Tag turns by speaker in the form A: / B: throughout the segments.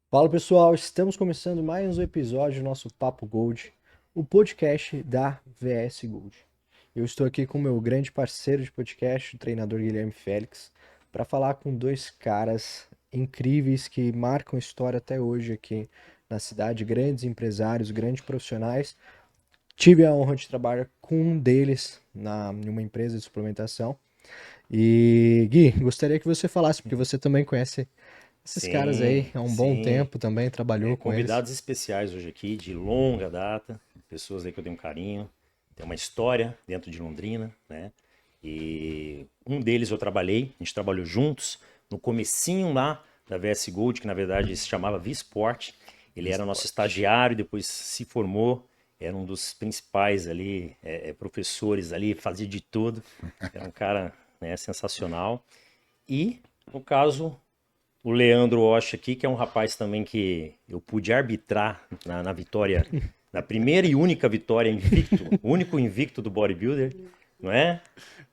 A: Fala pessoal, estamos começando mais um episódio do nosso Papo Gold, o podcast da VS Gold. Eu estou aqui com o meu grande parceiro de podcast, o treinador Guilherme Félix, para falar com dois caras incríveis que marcam história até hoje aqui na cidade, grandes empresários, grandes profissionais. Tive a honra de trabalhar com um deles em uma empresa de suplementação. E Gui, gostaria que você falasse, porque você também conhece esses caras aí
B: Sim,
A: há um bom
B: sim.
A: tempo também, trabalhou com eles.
B: Convidados especiais hoje aqui, de longa data, pessoas aí que eu tenho um carinho, tem uma história dentro de Londrina, né? E um deles eu trabalhei, a gente trabalhou juntos no comecinho lá da VS Gold, que na verdade se chamava Visport. Ele era nosso
A: Esporte.
B: estagiário, depois se formou, era um dos principais ali, professores ali, fazia de tudo. Era um cara, né, sensacional. E, no caso, o Leandro Osh aqui, que é um rapaz também que eu pude arbitrar na vitória, na primeira e única vitória invicto, o único invicto do bodybuilder, não é?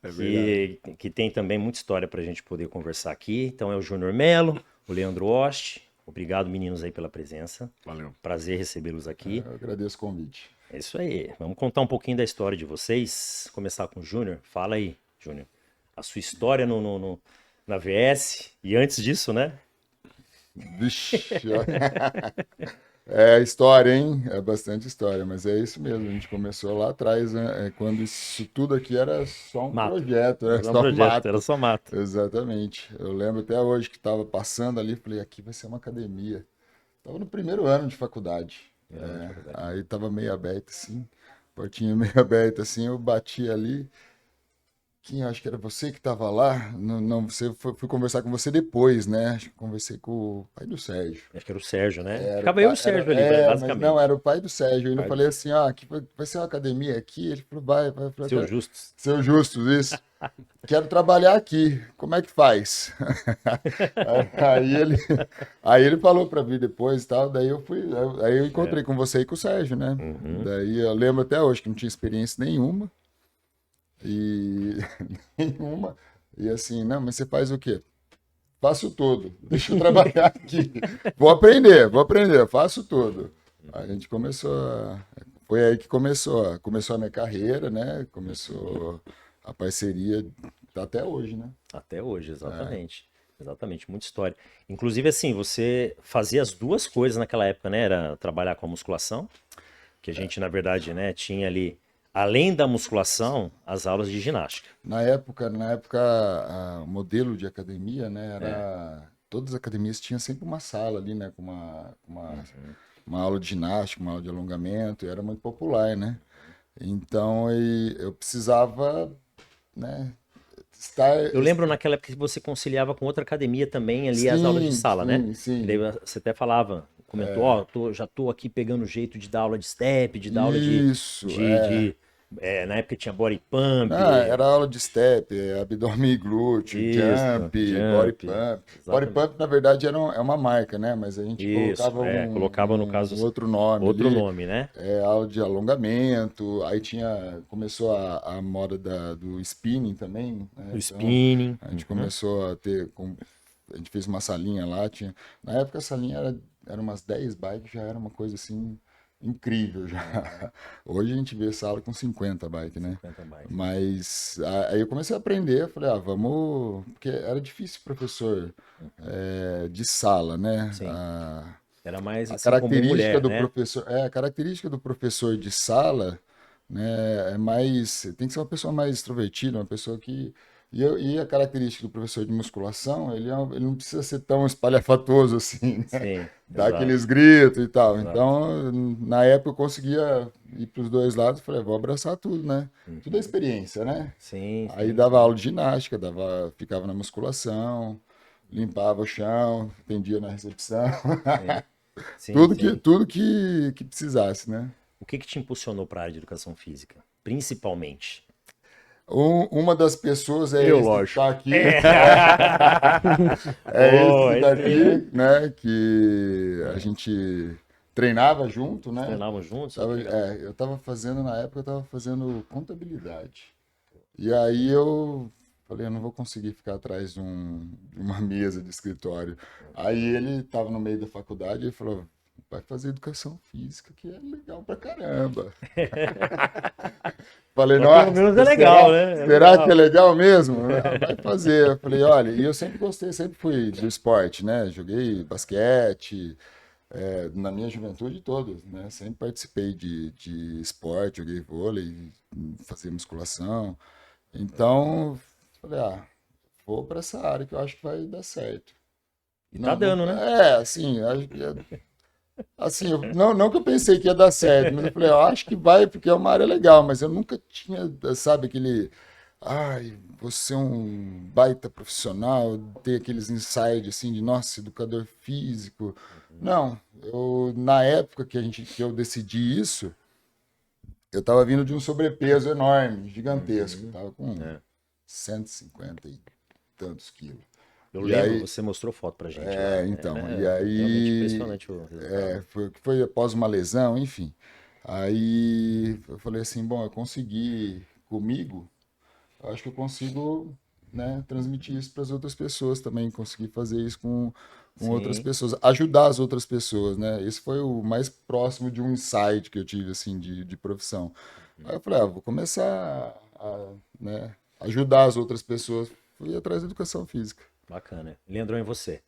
C: É verdade.
B: Que tem também muita história para a gente poder conversar aqui. Então é o Júnior Melo, o Leandro Osh. Obrigado, meninos, aí pela presença.
C: Valeu.
B: Prazer recebê-los aqui.
C: Eu agradeço o convite.
B: É isso aí. Vamos contar um pouquinho da história de vocês. Começar com o Júnior. Fala aí, Júnior. A sua história na VS. E antes disso, né?
C: Vixe, ó. É história, hein? É bastante história, mas é isso mesmo. A gente começou lá atrás, né? Quando isso tudo aqui era só um
B: Mato.
C: projeto, né?
B: Era um
C: Só
B: projeto, era
C: mato.
B: só mato.
C: Exatamente. Eu lembro até hoje que estava passando ali, falei, aqui vai ser uma academia. Estava no primeiro ano de faculdade.
B: Primeiro ano de faculdade.
C: Aí estava meio aberto assim, portinha meio aberta assim, eu bati ali. Quem acho que era você que estava lá? Não, não, fui conversar com você depois, né? Acho que conversei com o pai do Sérgio.
B: Acho que era o Sérgio, né?
C: Era o
B: Ficava eu e
C: pai,
B: o Sérgio ali,
C: mas não,
B: basicamente.
C: era o pai do Sérgio. Eu
B: Pai do
C: falei assim, ah, aqui vai ser uma academia aqui. Ele falou, vai. Eu
B: Seu
C: falei,
B: Justus.
C: seu Justus, isso. Quero trabalhar aqui. Como é que faz? Aí ele, aí ele falou para vir depois e tal. Daí eu fui, aí eu
B: É.
C: encontrei com você e com o Sérgio, né?
B: Uhum.
C: Daí eu lembro até hoje que não tinha experiência nenhuma. E nenhuma. E assim, não, mas você faz o quê? Faço tudo. Deixa eu trabalhar aqui. Vou aprender, eu faço tudo. A gente começou foi aí que começou a minha carreira, né? Começou a parceria tá até hoje, né?
B: Até hoje, exatamente. Exatamente, muita história. Inclusive, assim, você fazia as duas coisas naquela época, né? Era trabalhar com a musculação, que a gente, na verdade, né, tinha ali, além da musculação, as aulas de ginástica.
C: Na época, o modelo de academia, né,
B: É.
C: era todas as academias tinham sempre uma sala ali, né, com uma aula de ginástica, uma aula de alongamento, e era muito popular, né? Então, eu precisava, né, estar.
B: Eu lembro naquela época que você conciliava com outra academia também ali as aulas de
C: Sim,
B: sala, né?
C: sim,
B: Que daí
C: sim.
B: você até falava, comentou, ó, já tô aqui pegando o jeito de dar aula de step, de dar aula
C: Isso,
B: de, de na época tinha body pump,
C: Ah, era aula de step, abdômen e glúteo,
B: isso,
C: jump, body
B: jump,
C: pump. Body
B: exatamente.
C: pump, na verdade, é uma marca, né? Mas a gente
B: Isso,
C: colocava
B: colocava no
C: um
B: caso
C: outro nome
B: outro
C: ali,
B: nome, né?
C: aula de alongamento, aí começou a moda do spinning também,
B: O
C: né? Então,
B: spinning,
C: a gente começou a ter, a gente fez uma salinha lá, na época a salinha era umas 10 bikes, já era uma coisa assim, incrível já. Hoje a gente vê sala com 50 bikes, né?
B: 50 mais.
C: Mas aí eu comecei a aprender, falei, vamos. Porque era difícil, professor de sala, né?
B: Sim, era mais
C: A
B: assim como
C: característica
B: mulher,
C: do
B: né?
C: professor, a característica do professor de sala, né, é mais, tem que ser uma pessoa mais extrovertida, uma pessoa que e a característica do professor de musculação, ele não precisa ser tão espalhafatoso assim, né?
B: Sim,
C: Dar
B: exato,
C: aqueles gritos e tal.
B: exato.
C: Então, na época eu conseguia ir para os dois lados, falei, vou abraçar tudo, né? Tudo é
B: Uhum.
C: experiência, né?
B: Sim,
C: Aí
B: sim,
C: dava
B: sim.
C: aula de ginástica, ficava na musculação, limpava o chão, atendia na recepção.
B: Sim, sim, sim.
C: Tudo que precisasse, né?
B: O que que te impulsionou para a área de educação física? Principalmente.
C: Uma das pessoas é
B: Eu,
C: esse que está
B: lógico.
C: aqui,
B: É.
C: é esse
B: Oh,
C: que
B: é
C: está
B: isso aí, né?
C: aqui, né? Que a gente treinava junto,
B: Vocês
C: né?
B: treinavam juntos? Ó, que legal.
C: Na época eu estava fazendo contabilidade. E aí eu Falei, eu não vou conseguir ficar atrás de uma mesa de escritório. Aí ele estava no meio da faculdade e falou, vai fazer educação física, que é legal pra caramba. Falei,
B: Mas
C: nossa,
B: pelo menos é legal,
C: será,
B: né? É
C: será
B: legal.
C: que é legal mesmo? Ah, vai fazer. Eu falei, olha, e eu sempre gostei, sempre fui do esporte, né? Joguei basquete, na minha juventude toda, né? Sempre participei de esporte, joguei vôlei, fazia musculação. Então, falei, vou para essa área que eu acho que vai dar certo.
B: E tá dando, né?
C: Assim, assim, não que eu pensei que ia dar certo, mas eu falei, eu acho que vai porque é uma área legal, mas eu nunca tinha, sabe, ai, você é um baita profissional, ter aqueles insights assim de, nossa, educador físico. Não, na época que eu decidi isso, eu estava vindo de um sobrepeso enorme, gigantesco, estava com
B: É.
C: 150 e tantos quilos.
B: Eu
C: E
B: lembro,
C: aí,
B: você mostrou foto pra gente lá.
C: então,
B: É,
C: e aí,
B: realmente impressionante o resultado.
C: foi após uma lesão, enfim. Aí eu falei assim, bom, eu consegui comigo, eu acho que eu consigo, né, transmitir isso para as outras pessoas também, conseguir fazer isso com outras
B: Sim.
C: pessoas, ajudar as outras pessoas, né? Esse foi o mais próximo de um insight que eu tive, assim, de profissão. Aí eu falei, vou começar né, ajudar as outras pessoas. Fui atrás da educação física.
B: Bacana. Leandrão, e você?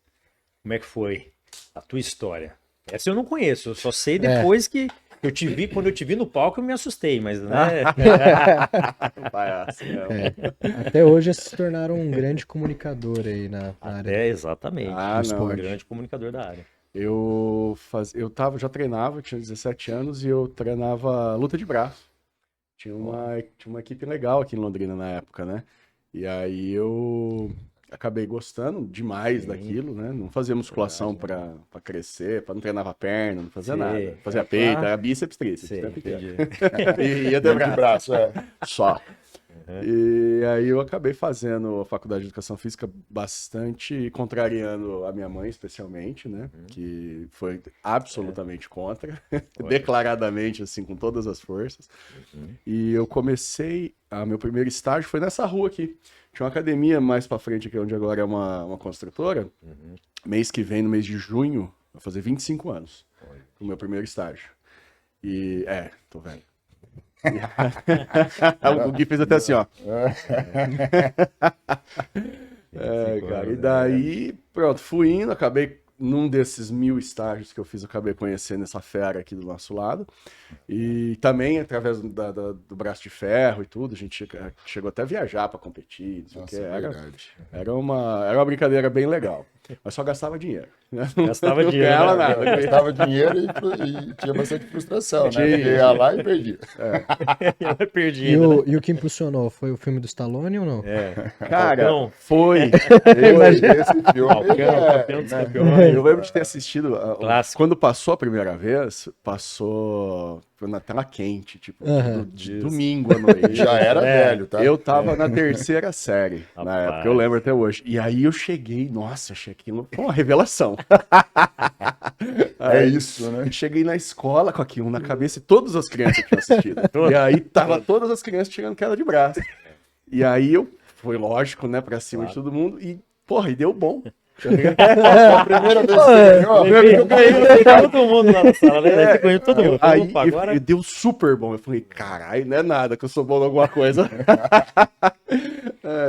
B: Como é que foi a tua história? Essa eu não conheço, eu só sei depois que eu te vi, quando eu te vi no palco eu me assustei, mas né?
D: Palhaço, não.
A: Até hoje se tornaram um grande comunicador aí na área
B: Exatamente.
D: Ah,
A: do
D: não.
B: Um
A: esporte.
B: grande comunicador da área.
D: Já treinava, tinha 17 anos e eu treinava luta de braço. Tinha uma equipe legal aqui em Londrina na época, né? E aí eu acabei gostando demais daquilo, né? Não fazia musculação pra crescer, não treinava perna, não fazia
B: Sim,
D: nada. Fazia
B: é
D: peito,
B: pra-
D: era bíceps, tríceps,
B: Sim,
D: o tempo inteiro.
B: entendi.
D: E ia de
C: De
D: braço.
C: braço, é.
D: Só. E aí eu acabei fazendo a faculdade de educação física bastante contrariando a minha mãe, especialmente, né? Que foi absolutamente contra, declaradamente, assim, com todas as forças. E eu comecei, meu primeiro estágio foi nessa rua aqui. Tinha uma academia mais pra frente aqui, onde agora é uma construtora. Mês que vem, no mês de junho, vai fazer 25 anos. O meu primeiro estágio. E, tô velho. O Gui fez até assim, ó. Cara, e daí, pronto, fui indo, acabei num desses 1000 estágios que eu fiz, eu acabei conhecendo essa fera aqui do nosso lado. E também, através do braço de ferro e tudo, a gente chegou até a viajar para competir, não sei o
C: Nossa,
D: que.
C: é verdade.
D: Era uma brincadeira bem legal. Mas só gastava dinheiro.
B: Gastava
D: Não
B: dinheiro,
D: ganhava
B: né?
D: nada.
C: Eu gastava dinheiro e tinha bastante frustração, né?
D: Tinha.
C: Porque ia lá e perdia.
B: Eu perdi
A: E
B: ainda, né?
A: o que impulsionou? Foi o filme do Stallone ou não?
D: Cara,
B: Falcão.
D: foi.
C: Esse filme,
B: Falcão, campeão dos
C: né?
B: campeões.
D: Eu lembro de ter assistido.
B: Clássico.
D: Quando passou a primeira vez, passou na tela quente, tipo, de domingo à noite.
C: Já era velho, tá?
D: Eu tava na terceira série na
B: Rapaz.
D: época, eu lembro até hoje. E aí eu cheguei, nossa, achei aquilo uma revelação.
C: É isso, né?
D: Eu cheguei na escola com aquilo na cabeça e todas as crianças tinham assistido. E aí tava todas as crianças tirando queda de braço. E aí foi lógico, né, pra cima de todo mundo. E, porra, e deu bom.
C: A primeira vez que você ganhou,
B: Eu ganhei todo mundo lá na sala, né? Você ganhou todo mundo.
D: Aí
B: Opa, agora...
D: e deu super bom. Eu falei, caralho, não é nada que eu sou bom em alguma coisa.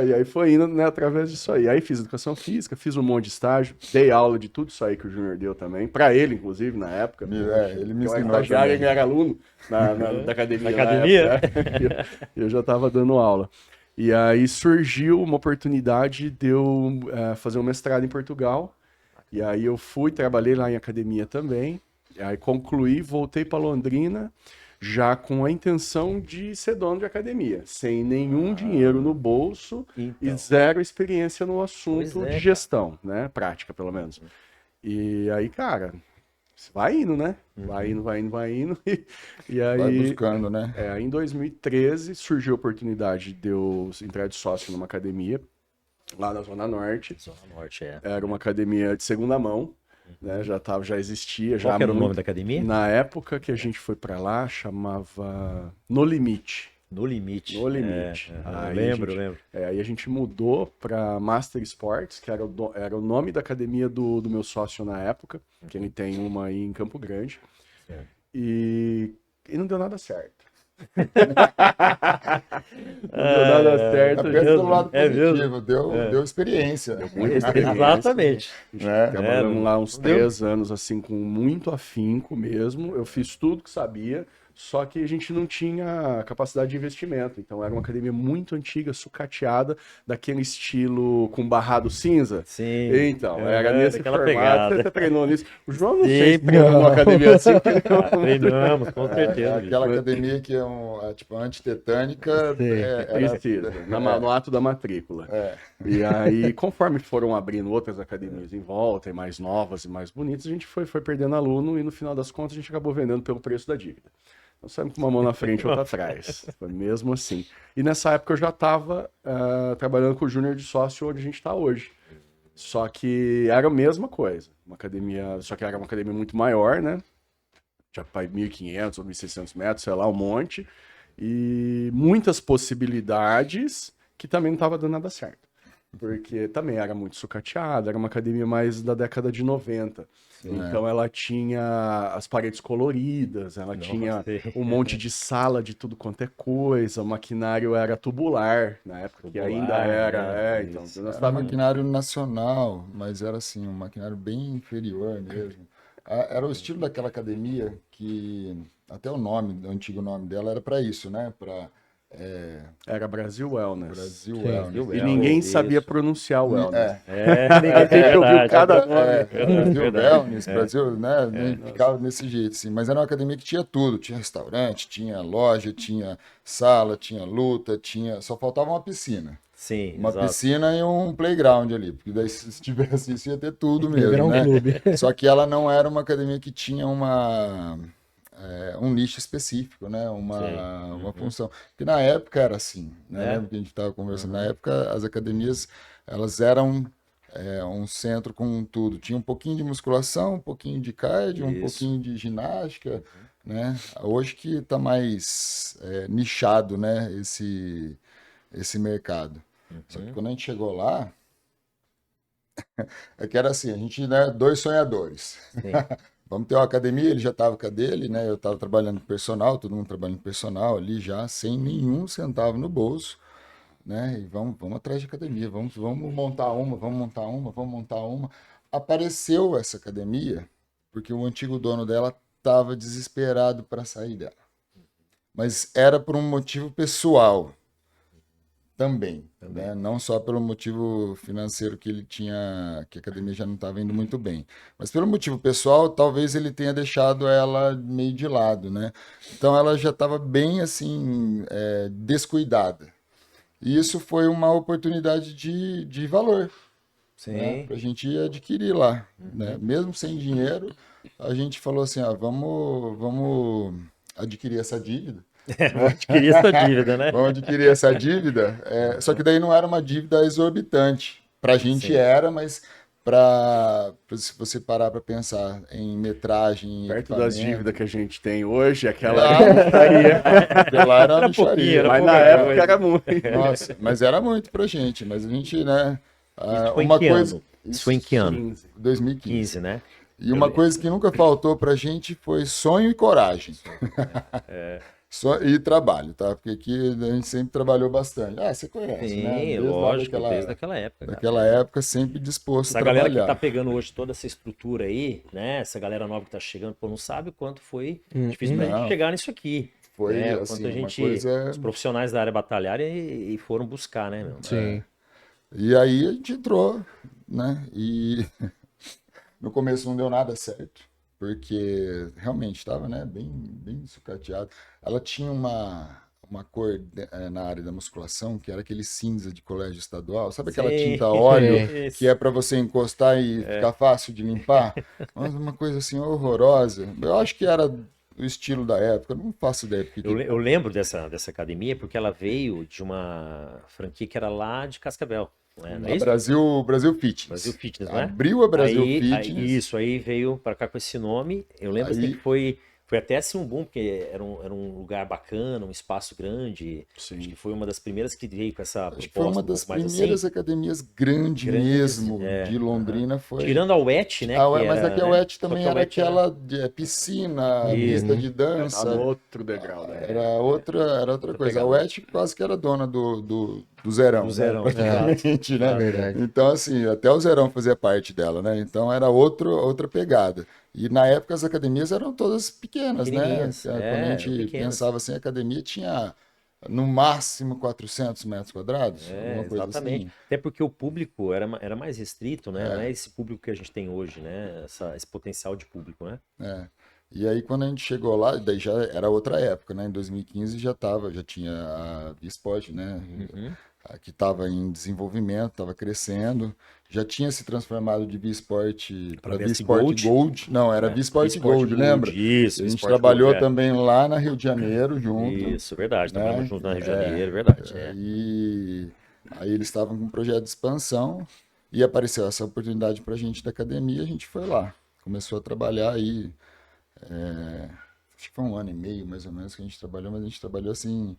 D: E aí foi indo, né, através disso aí. Aí fiz educação física, fiz um monte de estágio, dei aula de tudo isso aí que o Júnior deu também. Pra ele, inclusive, na época.
C: ele me
D: Eu era
C: ensinou
D: estagiário,
C: também.
D: ele era aluno da academia.
B: Na academia?
D: Na época. Eu já tava dando aula. E aí surgiu uma oportunidade de eu fazer um mestrado em Portugal. E aí eu fui, trabalhei lá em academia também. E aí concluí, voltei para Londrina, já com a intenção de ser dono de academia, sem nenhum dinheiro no bolso e
B: Então.
D: zero experiência no assunto
B: Pois é,
D: de gestão, né? Prática, pelo menos. E aí, cara, vai indo, né? Vai indo, vai indo, vai indo. E aí,
C: Vai buscando, né?
D: em 2013 surgiu a oportunidade de eu entrar de sócio numa academia lá na Zona Norte.
B: Zona Norte,
D: Era uma academia de segunda mão, né? Já existia.
B: Qual que era o nome da academia?
D: Na época que a gente foi pra lá, chamava No Limite.
B: No limite.
D: No limite. Aí
B: lembro, lembro.
D: Aí a gente mudou para Master Sports, que era o nome da academia do meu sócio na época, que ele tem uma aí em Campo Grande.
B: Certo.
D: E não deu nada certo. Não deu nada certo.
C: Pensa pelo lado
B: É
C: positivo, deu experiência.
D: Deu muita experiência.
B: Exatamente.
C: Né?
D: Trabalhamos lá uns 3 anos, assim, com muito afinco mesmo. Eu fiz tudo que sabia, só que a gente não tinha capacidade de investimento. Então era uma academia muito antiga, sucateada, daquele estilo com barrado cinza.
B: Sim.
D: Então, era nesse
B: daquela
D: formato.
B: pegada.
D: Você treinou nisso. O João não sei se
B: Sempre.
D: treinou numa academia assim.
B: Treinamos, com certeza.
C: Aquela academia que é tipo antitetânica.
D: Precisa, no ato da matrícula. E aí, conforme foram abrindo outras academias em volta, e mais novas e mais bonitas, a gente foi perdendo aluno e no final das contas a gente acabou vendendo pelo preço da dívida. Não saímos com uma mão na frente e outra atrás. Foi mesmo assim. E nessa época eu já estava trabalhando com o Júnior de sócio onde a gente está hoje. Só que era a mesma coisa. Uma academia, só que era uma academia muito maior, né? Já para 1.500 ou 1.600 metros, sei lá, um monte. E muitas possibilidades que também não estava dando nada certo. Porque também era muito sucateada, era uma academia mais da década de 90. Então ela tinha as paredes coloridas, ela tinha um monte de sala de tudo quanto é coisa, o maquinário era tubular, na época que ainda era. Então, nós
C: Era um
D: tava...
C: maquinário nacional, mas era assim, um maquinário bem inferior mesmo. Era o estilo daquela academia que até o antigo nome dela era para isso, né?
D: Era Brasil Wellness.
C: Brasil
A: Sim.
C: Wellness.
D: E ninguém
B: Isso.
D: sabia pronunciar o Wellness.
B: Ninguém tem
D: Eu vi
B: verdade.
D: cada
C: Brasil Wellness, Brasil, né?
B: É.
C: Ficava desse jeito, assim. Mas era uma academia que tinha tudo. Tinha restaurante, tinha loja, tinha sala, tinha luta, só faltava uma piscina.
B: Sim,
C: Uma
B: exato.
C: piscina e um playground ali. Porque daí se tivesse isso ia ter tudo
A: Virar
C: mesmo,
A: um
C: né?
A: clube.
C: Só que ela não era uma academia que tinha um nicho específico, né? Uma função. Porque na época era assim, né? Lembra que a gente estava conversando? Na época as academias, elas eram um centro com tudo. Tinha um pouquinho de musculação, um pouquinho de cardio, um
B: Isso.
C: pouquinho de ginástica, né? Hoje que está mais nichado, né? Esse mercado. Só que quando a gente chegou lá, é que era assim, a gente, né, 2 sonhadores.
B: Sim.
C: Vamos ter uma academia, ele já estava com a dele, né? Eu estava trabalhando com personal, todo mundo trabalhando com personal ali já, sem nenhum centavo no bolso, né? E vamos atrás de academia, vamos montar uma. Apareceu essa academia porque o antigo dono dela estava desesperado para sair dela. Mas era por um motivo pessoal também, né? Não só pelo motivo financeiro que ele tinha, que a academia já não estava indo muito bem, mas pelo motivo pessoal, talvez ele tenha deixado ela meio de lado, né? Então ela já estava bem assim, descuidada. E isso foi uma oportunidade de valor, né?
B: Sim.
C: Para a gente adquirir lá, né? Mesmo sem dinheiro, a gente falou assim, vamos adquirir essa dívida.
B: Adquirir essa dívida, né?
C: Vamos adquirir essa dívida. Só que daí não era uma dívida exorbitante. Para a gente
B: Sim.
C: era, mas se você parar para pensar em metragem,
D: Perto das
C: equipamento,
D: dívidas que a gente tem hoje, aquela
C: lá era uma mixaria.
B: Era
D: mas
B: pouca
D: na época
B: coisa.
D: era muito.
C: Nossa, mas era muito pra gente. Mas a gente, né?
B: Isso foi
C: uma
B: em que
C: coisa.
B: ano? Isso foi em que ano?
D: 15.
C: 2015.
B: 15, né?
C: E uma coisa que nunca faltou pra gente foi sonho e coragem. E trabalho, tá? Porque aqui a gente sempre trabalhou bastante. Você conhece,
B: Sim,
C: né? Desde lá
B: lógico, desde aquela época. cara.
C: daquela época, sempre disposto
B: Essa
C: a
B: galera
C: trabalhar.
B: que tá pegando hoje toda essa estrutura aí, né? Essa galera nova que tá chegando, pô, não sabe o quanto foi difícil pra
C: Não.
B: gente chegar nisso aqui.
C: Foi,
B: né? O
C: assim,
B: quanto a
C: uma
B: gente,
C: coisa...
B: os profissionais da área batalharam e foram buscar, né, meu?
A: Sim.
C: E aí a gente entrou, né? E no começo não deu nada certo, porque realmente estava, né, bem sucateado. Ela tinha uma cor na área da musculação, que era aquele cinza de colégio estadual. Sabe aquela
B: Sim.
C: tinta óleo
B: Isso.
C: que é para você encostar e ficar fácil de limpar? Mas uma coisa assim horrorosa. Eu acho que era o estilo da época, eu não faço ideia do que
B: Eu lembro dessa academia porque ela veio de uma franquia que era lá de Cascavel. Né? Não é isso?
C: Brasil Fitness.
B: Brasil Fitness, né?
C: Abriu a Brasil
B: Aí,
C: Fitness.
B: isso, aí veio pra cá com esse nome. Eu lembro assim,
C: Aí-
B: que foi foi até assim um boom, porque era um lugar bacana, um espaço grande. Acho
D: Sim.
B: que foi uma das primeiras que veio com essa
C: Acho que foi uma
B: proposta um
C: das
B: pouco mais
C: primeiras
B: assim.
C: academias grandes
B: Grandes,
C: mesmo de
B: aham.
C: Londrina. Foi.
B: Tirando a UET, né, que
C: Mas
B: era,
C: aqui a
B: né?
C: UET
B: Só
C: também
B: que a
C: era
B: UET era...
C: aquela piscina, pista
A: Uhum.
C: de
D: Tá no
C: dança.
D: outro degrau, né?
C: Era outra coisa. A
B: pegada.
C: UET quase que era dona do Zerão,
B: Do Zerão,
C: né? Praticamente, né?
A: Verdade.
C: Então, assim, até o Zerão fazia parte dela, né? Então era outra pegada. E na época as academias eram todas pequenas, né?
B: Pequenininhas,
C: Quando a
B: eram
C: gente
B: pequenas.
C: pensava assim, a academia tinha no máximo 400 metros quadrados, alguma coisa
B: Exatamente.
C: assim.
B: Até porque o público era mais restrito, né? Não é esse público que a gente tem hoje, né? Esse potencial de público, né?
C: É. E aí quando a gente chegou lá, daí já era outra época, né? Em 2015 já tinha a Visport, né?
B: Uhum.
C: Que estava em desenvolvimento, estava crescendo, já tinha se transformado de Visport
B: Pra
C: para
B: VS
C: Visport
B: Gold.
C: Gold. Não, era Visport Gold, lembra?
B: Isso,
C: A gente
B: Visport Gold,
C: trabalhou também lá na Rio de Janeiro junto,
B: Isso, verdade. Trabalhamos
C: né?
B: junto na Rio de Janeiro, verdade.
C: Aí eles estavam com um projeto de expansão e apareceu essa oportunidade para a gente da academia, a gente foi lá. Começou a trabalhar aí, acho que foi 1 ano e meio mais ou menos que a gente trabalhou, mas a gente trabalhou assim,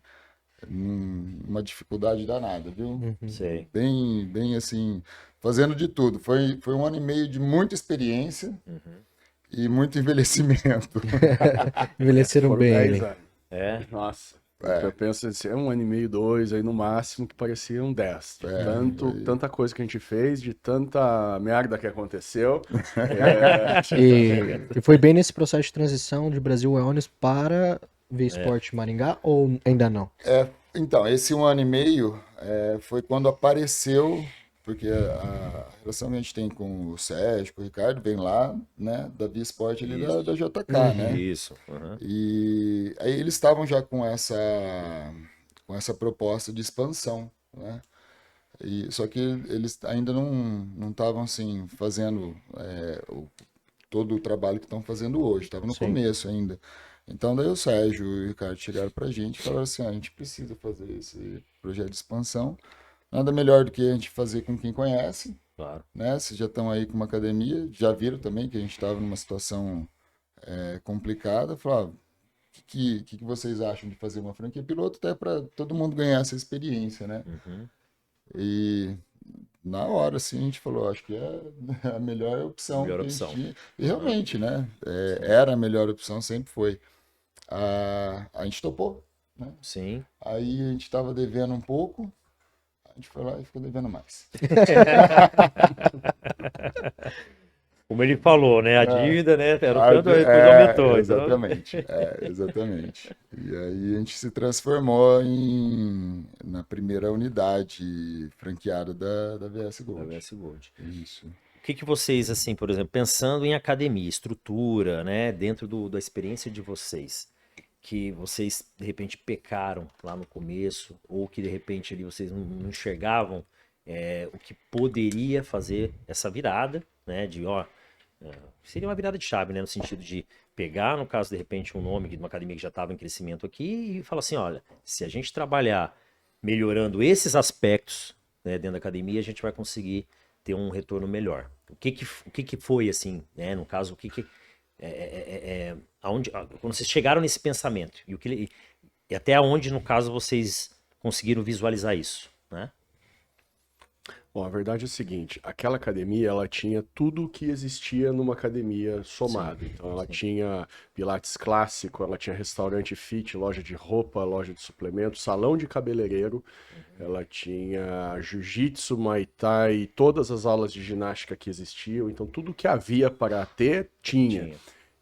C: uma dificuldade danada, viu?
B: Sei.
C: Bem assim, fazendo de tudo. Foi 1 ano e meio de muita experiência e muito envelhecimento.
A: Envelheceram
D: Foram
A: bem
D: 10
A: ali.
D: anos.
B: É,
D: Nossa. Eu penso assim, 1 ano e meio, 2, aí no máximo, que pareciam 10. Tanta coisa que a gente fez, de tanta merda que aconteceu.
A: E foi bem nesse processo de transição de Brasil Wellness para V-Sport Maringá ou ainda não?
C: Então, esse 1 ano e meio foi quando apareceu, porque a relação que a gente tem com o Sérgio, com o Ricardo, vem lá, né, da Via Sport ali da JK, né?
B: isso. Uhum.
C: E aí eles estavam já com essa proposta de expansão, né? Só que eles ainda não estavam assim fazendo todo o trabalho que estão fazendo hoje, estava no
A: Sim.
C: começo ainda. Então daí o Sérgio e o Ricardo chegaram para a gente e falaram assim, a gente precisa fazer esse projeto de expansão, nada melhor do que a gente fazer com quem conhece,
B: Claro.
C: né? Vocês já estão aí com uma academia, já viram também que a gente estava numa situação complicada, falaram, o que vocês acham de fazer uma franquia piloto até para todo mundo ganhar essa experiência, né?
B: Uhum.
C: E na hora, assim, a gente falou, acho que é a melhor opção
B: Melhor
C: que a gente
B: opção.
C: tinha. E realmente, né? Era a melhor opção, sempre foi. A gente topou, né?
B: Sim.
C: Aí a gente estava devendo um pouco, a gente foi lá e ficou devendo mais.
B: Como ele falou, né? A dívida, né? Era o tanto, depois aumentou. Então...
C: Exatamente, exatamente. E aí a gente se transformou na primeira unidade franqueada da VS
B: Da
C: Gold.
B: VS Gold.
C: Isso.
B: O que vocês, assim, por exemplo, pensando em academia, estrutura, né? Dentro da experiência de vocês, que vocês, de repente, pecaram lá no começo, ou que, de repente, ali vocês não enxergavam o que poderia fazer essa virada, né? Seria uma virada de chave, né? No sentido de pegar, no caso, de repente, um nome de uma academia que já estava em crescimento aqui e falar assim, olha, se a gente trabalhar melhorando esses aspectos, né, dentro da academia, a gente vai conseguir ter um retorno melhor. O que foi, assim, né? No caso, quando vocês chegaram nesse pensamento e até onde, no caso, vocês conseguiram visualizar isso, né?
D: Bom, a verdade é o seguinte, aquela academia, ela tinha tudo o que existia numa academia somado. Então, ela tinha pilates clássico, ela tinha restaurante fit, loja de roupa, loja de suplementos, salão de cabeleireiro, ela tinha jiu-jitsu, muay thai, todas as aulas de ginástica que existiam. Então, tudo que havia para ter, tinha.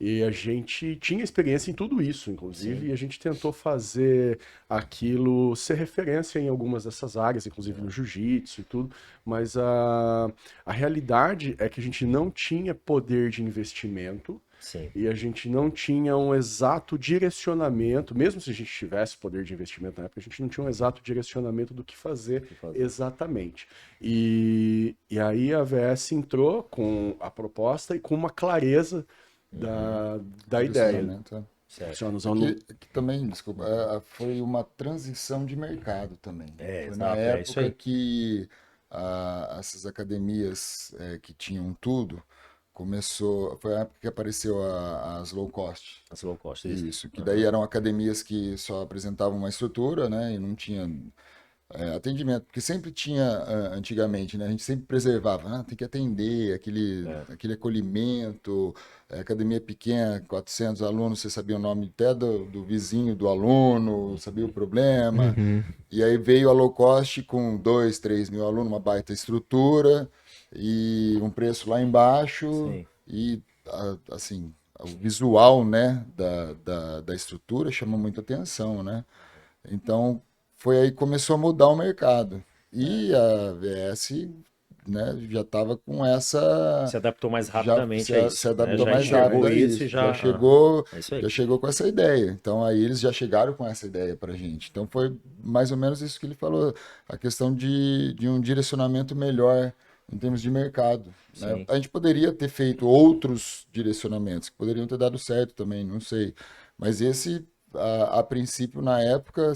D: E a gente tinha experiência em tudo isso, inclusive, e a gente tentou fazer aquilo ser referência em algumas dessas áreas, inclusive no jiu-jitsu e tudo, mas a realidade é que a gente não tinha poder de investimento.
B: Sim.
D: E a gente não tinha um exato direcionamento, mesmo se a gente tivesse poder de investimento na época, a gente não tinha um exato direcionamento do que fazer exatamente. E aí a VS entrou com a proposta e com uma clareza da ideia.
C: Que também, desculpa, foi uma transição de mercado também. Foi na
B: isso
C: época
B: aí.
C: que essas academias que tinham tudo foi a época que apareceu as low cost.
B: As low cost,
C: Isso, que daí eram academias que só apresentavam uma estrutura, né, e não tinha atendimento, porque sempre tinha, antigamente, né, a gente sempre preservava, tem que atender, aquele acolhimento, academia pequena, 400 alunos, você sabia o nome até do vizinho do aluno, sabia o problema,
A: Uhum.
C: e aí veio a low cost com 2, 3 mil alunos, uma baita estrutura, e um preço lá embaixo,
B: Sim.
C: e assim, o visual, né, da estrutura chama muita atenção, né? Então, foi aí que começou a mudar o mercado. E a VS, né, já estava com
B: Se adaptou mais
C: já
B: rapidamente a
C: se
B: isso, né?
C: adaptou
B: Já
C: mais rápido
B: enxergou
C: a
B: isso e
C: isso.
B: já... é isso aí.
C: Já chegou com essa ideia. Então, aí eles já chegaram com essa ideia para a gente. Então, foi mais ou menos isso que ele falou, a questão de um direcionamento melhor em termos de mercado, né?
B: Sim.
C: A gente poderia ter feito outros direcionamentos que poderiam ter dado certo também, não sei. Mas esse, a princípio, na época,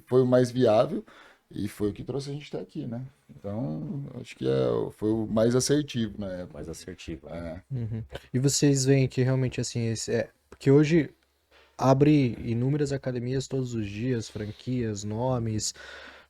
C: foi o mais viável e foi o que trouxe a gente até aqui, né? Então, acho que foi o mais assertivo na época.
B: Mais assertivo, né?
A: Uhum. E vocês veem que realmente assim, porque hoje abre inúmeras academias todos os dias, franquias, nomes,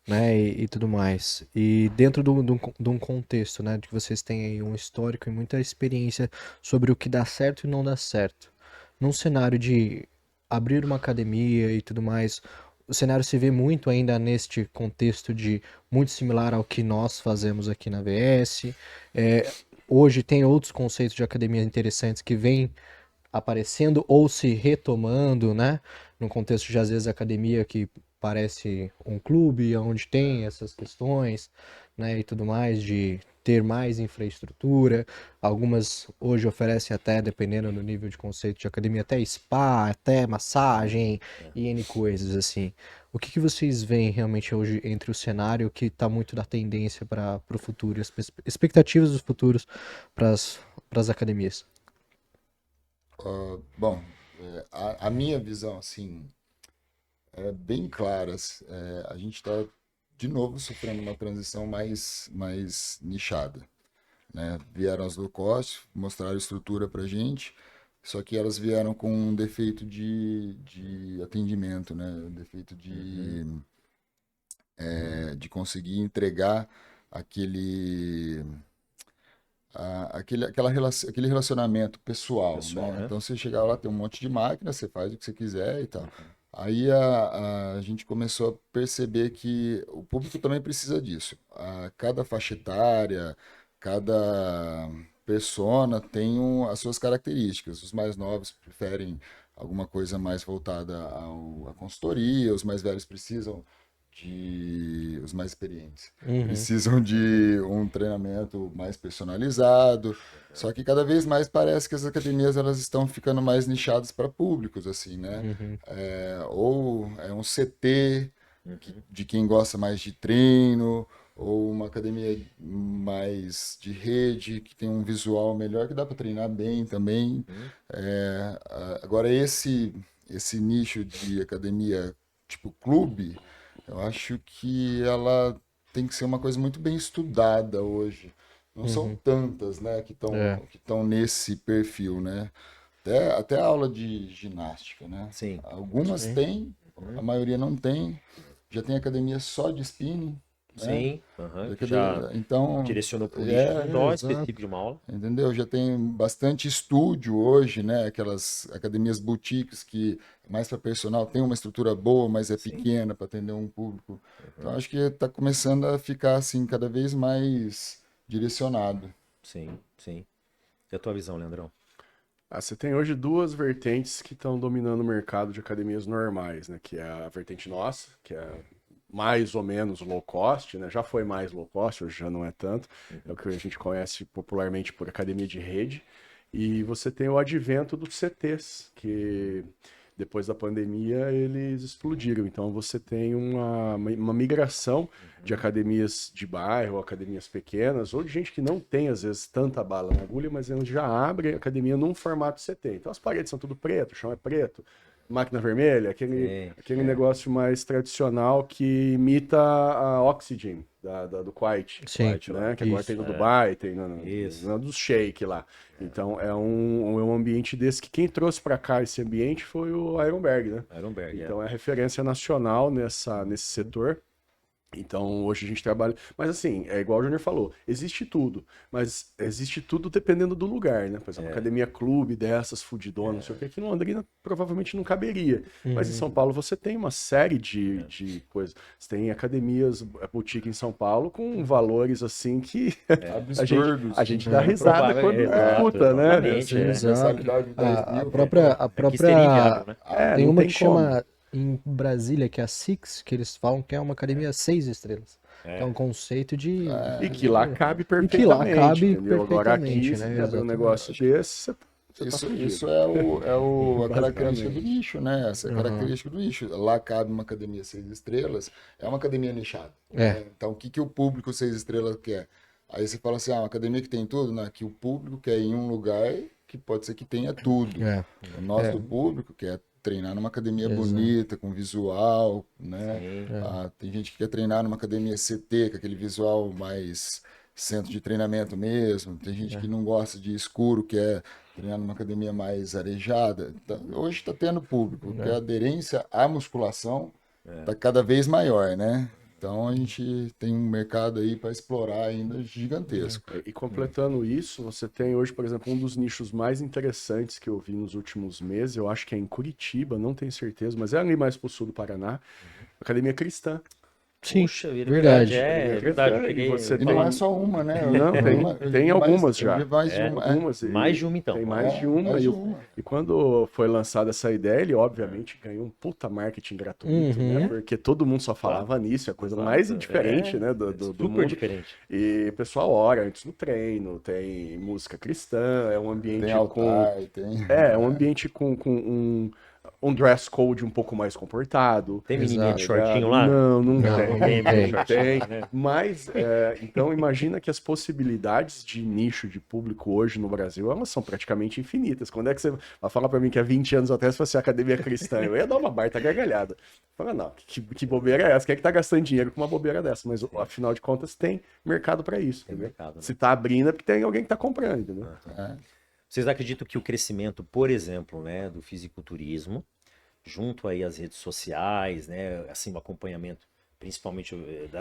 A: né, e tudo mais. E dentro de um contexto, né, de que vocês têm aí um histórico e muita experiência sobre o que dá certo e não dá certo. Num cenário de abrir uma academia e tudo mais, o cenário se vê muito ainda neste contexto de muito similar ao que nós fazemos aqui na VS. É, hoje tem outros conceitos de academia interessantes que vêm aparecendo ou se retomando, né? No contexto de, às vezes, academia que parece um clube, onde tem essas questões, né? E tudo mais, de ter mais infraestrutura. Algumas hoje oferecem até, dependendo do nível de conceito de academia, até spa, até massagem e N coisas, assim. O que vocês veem realmente hoje entre o cenário que está muito da tendência para o futuro, e as expectativas dos futuros para as academias?
C: Bom, a minha visão, assim, é bem clara. A gente está, de novo, sofrendo uma transição mais nichada, né? Vieram as low cost, mostraram estrutura para gente, só que elas vieram com um defeito de atendimento, né? Um defeito de conseguir entregar aquele aquele relacionamento pessoal,
B: Pessoal,
C: né?
B: né?
C: Então você chegar lá, tem um monte de máquina, você faz o que você quiser e tal. Aí a gente começou a perceber que o público também precisa disso. Cada faixa etária, cada persona tem as suas características. Os mais novos preferem alguma coisa mais voltada à consultoria, os mais velhos precisam os mais experientes
A: Uhum.
C: precisam de um treinamento mais personalizado. Só que cada vez mais parece que as academias elas estão ficando mais nichadas para públicos, assim, né?
A: Uhum.
C: Ou é um CT de quem gosta mais de treino, ou uma academia mais de rede, que tem um visual melhor, que dá para treinar bem também. Agora, esse nicho de academia tipo clube, eu acho que ela tem que ser uma coisa muito bem estudada hoje. Não são
A: Uhum.
C: tantas, né,
A: É.
C: que estão nesse perfil, né? Até a aula de ginástica, né?
B: Sim.
C: Algumas
A: Sim.
C: têm, a maioria não tem. Já tem academia só de spinning, né?
B: Sim. Aham. Já
C: Então,
B: direcionou para o nicho, não dó
C: exato.
B: específico de uma aula.
C: Entendeu? Já tem bastante estúdio hoje, né? Aquelas academias boutiques que mais para personal tem uma estrutura boa, mas é
B: Sim.
C: pequena para atender um público. Então acho que está começando a ficar assim cada vez mais direcionado.
B: Sim, sim. E a tua visão, Leandrão?
D: Você tem hoje duas vertentes que estão dominando o mercado de academias normais, né? Que é a vertente nossa, que é mais ou menos low cost, né? Já foi mais low cost, hoje já não é tanto. É o que a gente conhece popularmente por academia de rede. E você tem o advento dos CTs, que depois da pandemia eles explodiram. Então você tem uma migração de academias de bairro, academias pequenas, ou de gente que não tem, às vezes, tanta bala na agulha, mas eles já abrem a academia num formato CT. Então as paredes são tudo preto, o chão é preto, Máquina vermelha, aquele negócio mais tradicional que imita a Oxygen do Kuwait.
A: Sim,
D: Né? Que agora
A: isso.
D: tem no Dubai, tem
B: Isso.
D: no do Sheik lá. Então é um ambiente desse que quem trouxe para cá esse ambiente foi o Ironberg, né?
B: Ironberg,
D: Então é referência nacional nesse setor. Então, hoje a gente trabalha. Mas, assim, é igual o Júnior falou: existe tudo. Mas existe tudo dependendo do lugar, né? Por exemplo, academia clube dessas, fudidona, não sei o que, aqui no Londrina provavelmente não caberia. Mas em São Paulo você tem uma série de coisas. Você tem academias, boutique em São Paulo com valores assim que
C: Absurdos.
D: a gente dá risada quando escuta, né?
B: Exatamente,
D: Assim,
A: Exato.
C: Mensalidade de 10
A: A
C: mil.
A: própria, a
B: Aqui seria inviável,
A: própria
B: né?
A: tem
D: não
A: uma
D: tem
A: que
D: como.
A: chama em Brasília, que é a Six, que eles falam que é uma academia 6 estrelas. Que é um conceito de.
D: E que lá cabe
A: E que lá
D: perfeitamente,
A: cabe
D: entendeu? Agora aqui,
A: perfeitamente,
D: se
A: né?
D: você abrir um
A: Exatamente.
D: negócio desse, você tá
C: Isso
D: fudido.
C: é a característica do
D: Basicamente.
C: nicho, né? Essa é a característica do nicho. Lá cabe uma academia 6 estrelas, é uma academia nichada.
A: É.
C: Né? Então, o que o público 6 estrelas quer? Aí você fala assim, uma academia que tem tudo, né? Que o público quer ir em um lugar que pode ser que tenha tudo.
A: É.
C: O nosso público quer treinar numa academia
A: Exato.
C: bonita, com visual, né?
B: Sim.
C: Tem gente que quer treinar numa academia CT, com aquele visual mais centro de treinamento mesmo. Tem gente que não gosta de escuro, quer treinar numa academia mais arejada. Hoje está tendo público, porque a aderência à musculação está cada vez maior, né? Então a gente tem um mercado aí para explorar ainda gigantesco.
D: E completando isso, você tem hoje, por exemplo, um dos nichos mais interessantes que eu vi nos últimos meses, eu acho que é em Curitiba, não tenho certeza, mas é ali mais pro sul do Paraná, Academia Cristã.
A: Sim,
B: Puxa vida,
A: verdade.
B: é verdade. Eu
D: E
B: peguei,
D: você
C: E não é só uma, né?
D: Não, tem algumas já.
C: Eu vi mais de uma.
D: Algumas,
B: mais de uma, então.
D: Tem mais de uma.
C: mais de
D: E,
C: uma.
D: e quando foi lançada essa ideia, ele obviamente ganhou um puta marketing gratuito, né? Porque todo mundo só falava nisso, é a coisa mais indiferente, né? Do
B: super
D: mundo.
B: diferente.
D: E o pessoal ora antes do treino, tem música cristã, é um ambiente
C: Tem altar, tem.
D: É um ambiente com um dress code um pouco mais comportado.
B: Tem menininha de
A: Exato.
B: shortinho lá?
D: Não
A: Não,
D: tem.
A: não tem.
D: Tem. Mas, então, imagina que as possibilidades de nicho de público hoje no Brasil, elas são praticamente infinitas. Quando é que você vai falar pra mim que há 20 anos atrás fosse a academia cristã? Eu ia dar uma baita gargalhada. Fala, não, que bobeira é essa? Quem é que tá gastando dinheiro com uma bobeira dessa? Mas, afinal de contas, tem mercado pra isso, entendeu?
B: mercado, né?
D: Se tá abrindo é porque tem alguém que tá comprando, entendeu?
B: Vocês acreditam que o crescimento, por exemplo, né, do fisiculturismo, junto aí às redes sociais, né, assim, o acompanhamento, principalmente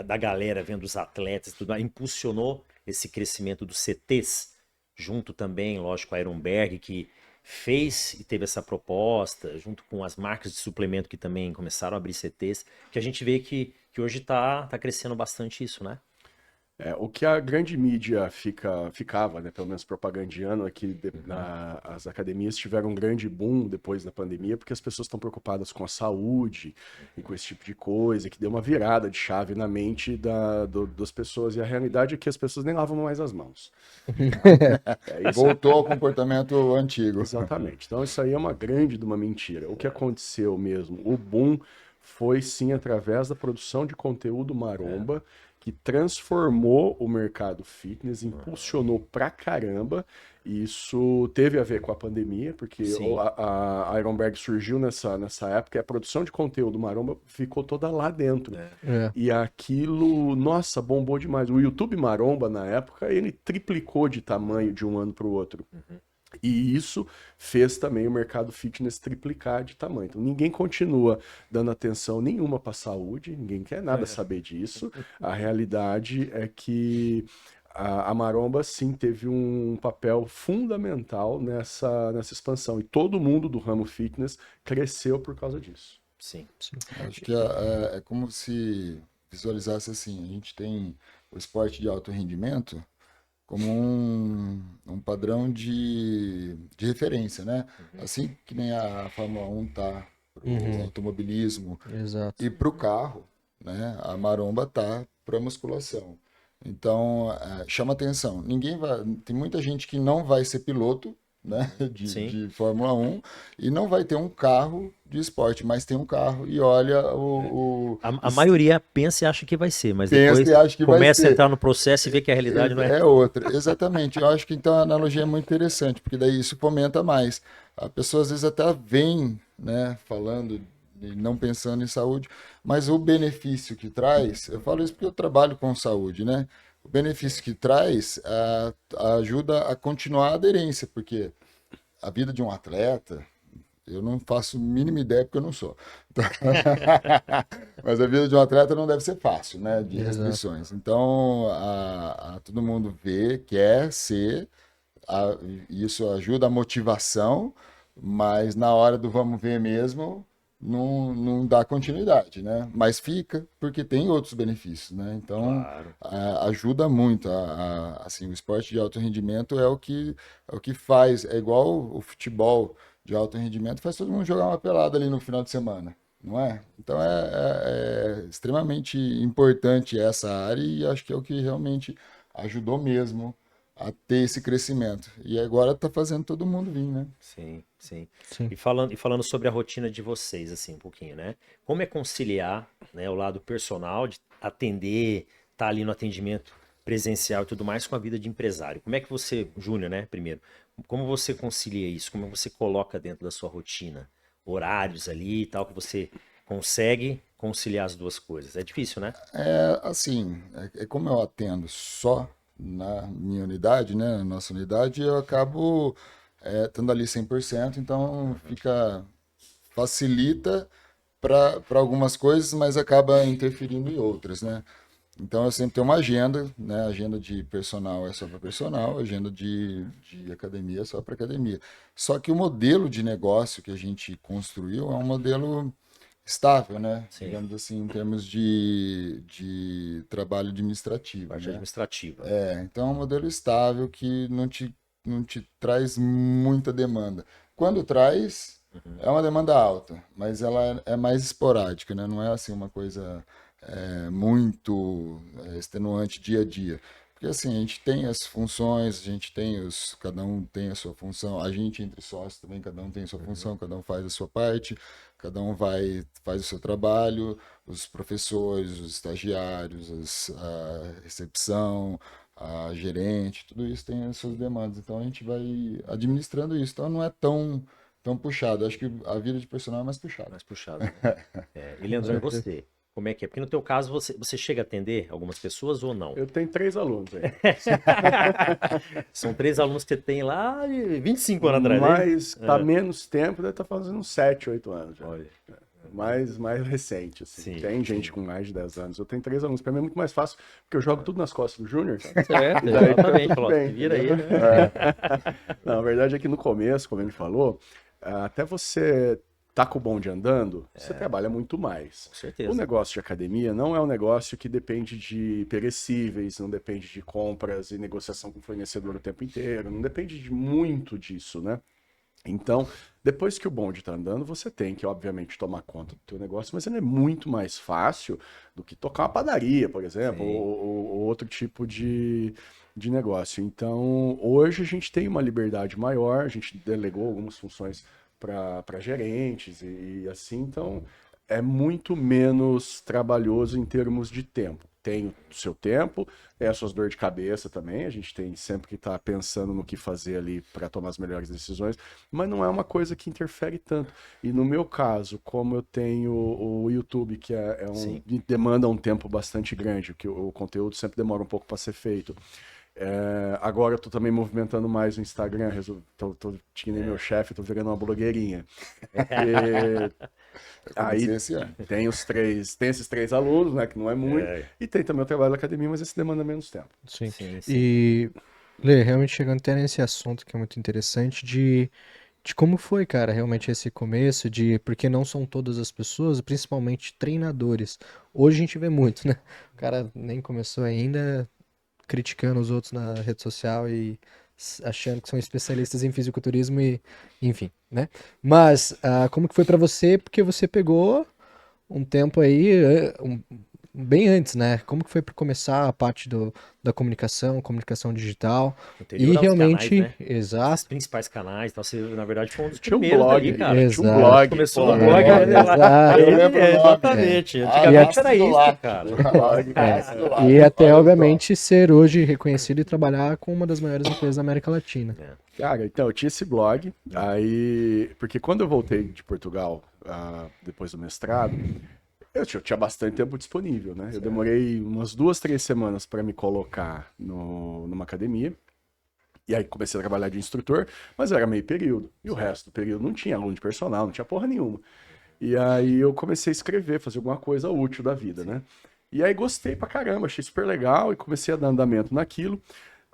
B: da galera vendo os atletas, tudo, impulsionou esse crescimento dos CTs, junto também, lógico, a Ironberg, que fez e teve essa proposta, junto com as marcas de suplemento que também começaram a abrir CTs, que a gente vê que hoje tá crescendo bastante isso, né?
D: O que a grande mídia ficava, né, pelo menos propagandeando, é que as academias tiveram um grande boom depois da pandemia, porque as pessoas estão preocupadas com a saúde e com esse tipo de coisa, que deu uma virada de chave na mente das pessoas. E a realidade é que as pessoas nem lavam mais as mãos.
C: Voltou ao comportamento antigo.
D: Exatamente. Então isso aí é uma grande de uma mentira. O que aconteceu mesmo? O boom foi sim através da produção de conteúdo maromba, que transformou o mercado fitness, impulsionou pra caramba. Isso teve a ver com a pandemia, porque
B: Sim.
D: a Ironberg surgiu nessa época e a produção de conteúdo maromba ficou toda lá dentro. E aquilo, nossa, bombou demais. O YouTube Maromba, na época, ele triplicou de tamanho de um ano para o outro. E isso fez também o mercado fitness triplicar de tamanho. Então, ninguém continua dando atenção nenhuma para a saúde, ninguém quer nada saber disso. A realidade é que a maromba, sim, teve um papel fundamental nessa expansão. E todo mundo do ramo fitness cresceu por causa disso.
B: Sim.
C: Acho que é como se visualizasse assim, a gente tem o esporte de alto rendimento como um padrão de referência, né? Assim que nem a Fórmula 1 tá para o automobilismo
A: Exato.
C: e para o carro, né? A maromba tá para a musculação. Então, chama atenção. Tem muita gente que não vai ser piloto, né,
B: Sim.
C: de Fórmula 1 e não vai ter um carro de esporte, mas tem um carro e olha
B: A maioria pensa e acha que vai ser, mas
C: pensa
B: depois
C: e acha que vai
B: começa a
C: ser.
B: entrar no processo e vê que a realidade não é.
C: É outra, exatamente. Eu acho que então a analogia é muito interessante, porque daí isso fomenta mais. A pessoa às vezes até vem, né, falando e não pensando em saúde, mas o benefício que traz, eu falo isso porque eu trabalho com saúde, né? O benefício que traz ajuda a continuar a aderência, porque a vida de um atleta, eu não faço a mínima ideia porque eu não sou. Então, mas a vida de um atleta não deve ser fácil, né? De
A: Exato.
C: restrições. Então, todo mundo vê, quer ser, isso ajuda a motivação, mas na hora do vamos ver mesmo, não dá continuidade, né? Mas fica, porque tem outros benefícios, né? Então,
B: Claro.
C: ajuda muito. Assim, o esporte de alto rendimento é o que faz, é igual o futebol de alto rendimento, faz todo mundo jogar uma pelada ali no final de semana, não é? Então é extremamente importante essa área e acho que é o que realmente ajudou mesmo a ter esse crescimento. E agora está fazendo todo mundo vir, né?
B: Sim, sim.
A: Sim.
B: E falando sobre a rotina de vocês, assim, um pouquinho, né? Como é conciliar, né, o lado personal, de atender, estar ali no atendimento presencial e tudo mais, com a vida de empresário? Como é que você, Júnior, né, primeiro, como você concilia isso? Como você coloca dentro da sua rotina? Horários ali e tal, que você consegue conciliar as duas coisas? É difícil, né?
C: Assim, como eu atendo só na minha unidade, né, na nossa unidade, eu acabo estando ali 100%, então facilita para algumas coisas, mas acaba interferindo em outras, né? Então eu sempre tenho uma agenda, né? Agenda de personal é só para personal, agenda de academia é só para academia. Só que o modelo de negócio que a gente construiu é um modelo estável, né?
B: Sim,
C: Digamos assim, em termos de trabalho administrativo,
B: parte
C: né?
B: administrativa.
C: Então é um modelo estável que não te traz muita demanda. Quando traz, é uma demanda alta, mas ela é mais esporádica, né? Não é assim uma coisa muito extenuante dia a dia. Porque assim, a gente tem as funções, cada um tem a sua função, a gente entre sócios também, cada um tem a sua função, cada um faz a sua parte, cada um faz o seu trabalho, os professores, os estagiários, a recepção, a gerente, tudo isso tem as suas demandas. Então a gente vai administrando isso. Então não é tão puxado. Acho que a vida de personal é mais puxada.
B: Mais puxado, né? E Leandrão, e
A: certeza.
B: você? Como é que é? Porque no teu caso, você chega a atender algumas pessoas ou não?
D: Eu tenho 3 alunos aí.
B: São 3 alunos que você tem lá de 25 anos atrás, né?
D: Mas tá menos tempo, deve estar fazendo uns 7, 8 anos já.
B: Olha,
D: Mais recente, assim.
B: Sim,
D: Tem gente com mais de 10 anos. Eu tenho 3 alunos. Pra mim é muito mais fácil, porque eu jogo tudo nas costas do Júnior.
B: certo,
D: E daí fica
B: exatamente.
D: tudo
B: Falou,
D: bem,
B: se vira aí,
D: entendeu?
B: né?
D: Não, a verdade é que no começo, como ele falou, até você tá com o bonde andando, você trabalha muito mais.
B: Com
D: O
B: certeza.
D: negócio de academia não é um negócio que depende de perecíveis, não depende de compras e negociação com o fornecedor o tempo inteiro, não depende de muito disso, né? Então, depois que o bonde tá andando, você tem que, obviamente, tomar conta do teu negócio, mas ele é muito mais fácil do que tocar uma padaria, por exemplo,
B: Sim.
D: ou outro tipo de negócio. Então, hoje a gente tem uma liberdade maior, a gente delegou algumas funções para gerentes e assim, então é muito menos trabalhoso em termos de tempo. Tem o seu tempo, tem as suas dores de cabeça também, a gente tem sempre que estar pensando no que fazer ali para tomar as melhores decisões, mas não é uma coisa que interfere tanto. E no meu caso, como eu tenho o YouTube, que
B: Sim.
D: me demanda um tempo bastante grande, que o conteúdo sempre demora um pouco para ser feito. Agora eu tô também movimentando mais o Instagram, tô que nem meu chefe, tô virando uma blogueirinha.
C: Eu
D: Aí
C: comecei esse ano.
D: tem esses 3 alunos, né, que não é muito, e tem também o trabalho da academia, mas esse demanda menos tempo.
A: Sim.
B: Sim, sim.
A: E, Lê, realmente chegando até nesse assunto que é muito interessante de como foi, cara, realmente esse começo, porque não são todas as pessoas, principalmente treinadores. Hoje a gente vê muito, né? O cara nem começou ainda criticando os outros na rede social e achando que são especialistas em fisiculturismo e, enfim, né? Mas como que foi pra você? Porque você pegou um tempo aí, bem antes, né? Como que foi para começar a parte da comunicação digital? E
B: Anterior aos canais,
A: realmente,
B: né? Os
A: exato,
B: principais canais. Então, você, na verdade, foi um dos
D: Tinha um
B: primeiros
D: blog,
B: ali, cara.
D: tinha um
A: exato.
D: blog.
B: Começou
C: Pô,
B: no blog,
C: é,
B: ele lá.
A: exato.
C: Eu lembro o nome.
B: Exatamente.
C: Ah,
B: Antigamente era
C: Ácido
B: isso,
C: Lácteo.
B: cara.
C: Ácido Lácteo.
A: E até,
C: Olha só.
A: obviamente, ser hoje reconhecido e trabalhar com uma das maiores empresas da América Latina.
D: Cara, então, eu tinha esse blog, aí... Porque quando eu voltei de Portugal, depois do mestrado, eu tinha bastante tempo disponível, né? Eu demorei umas 2, 3 semanas para me colocar numa academia. E aí comecei a trabalhar de instrutor, mas era meio período. E o resto do período não tinha aluno de personal, não tinha porra nenhuma. E aí eu comecei a escrever, fazer alguma coisa útil da vida, né? E aí gostei pra caramba, achei super legal e comecei a dar andamento naquilo.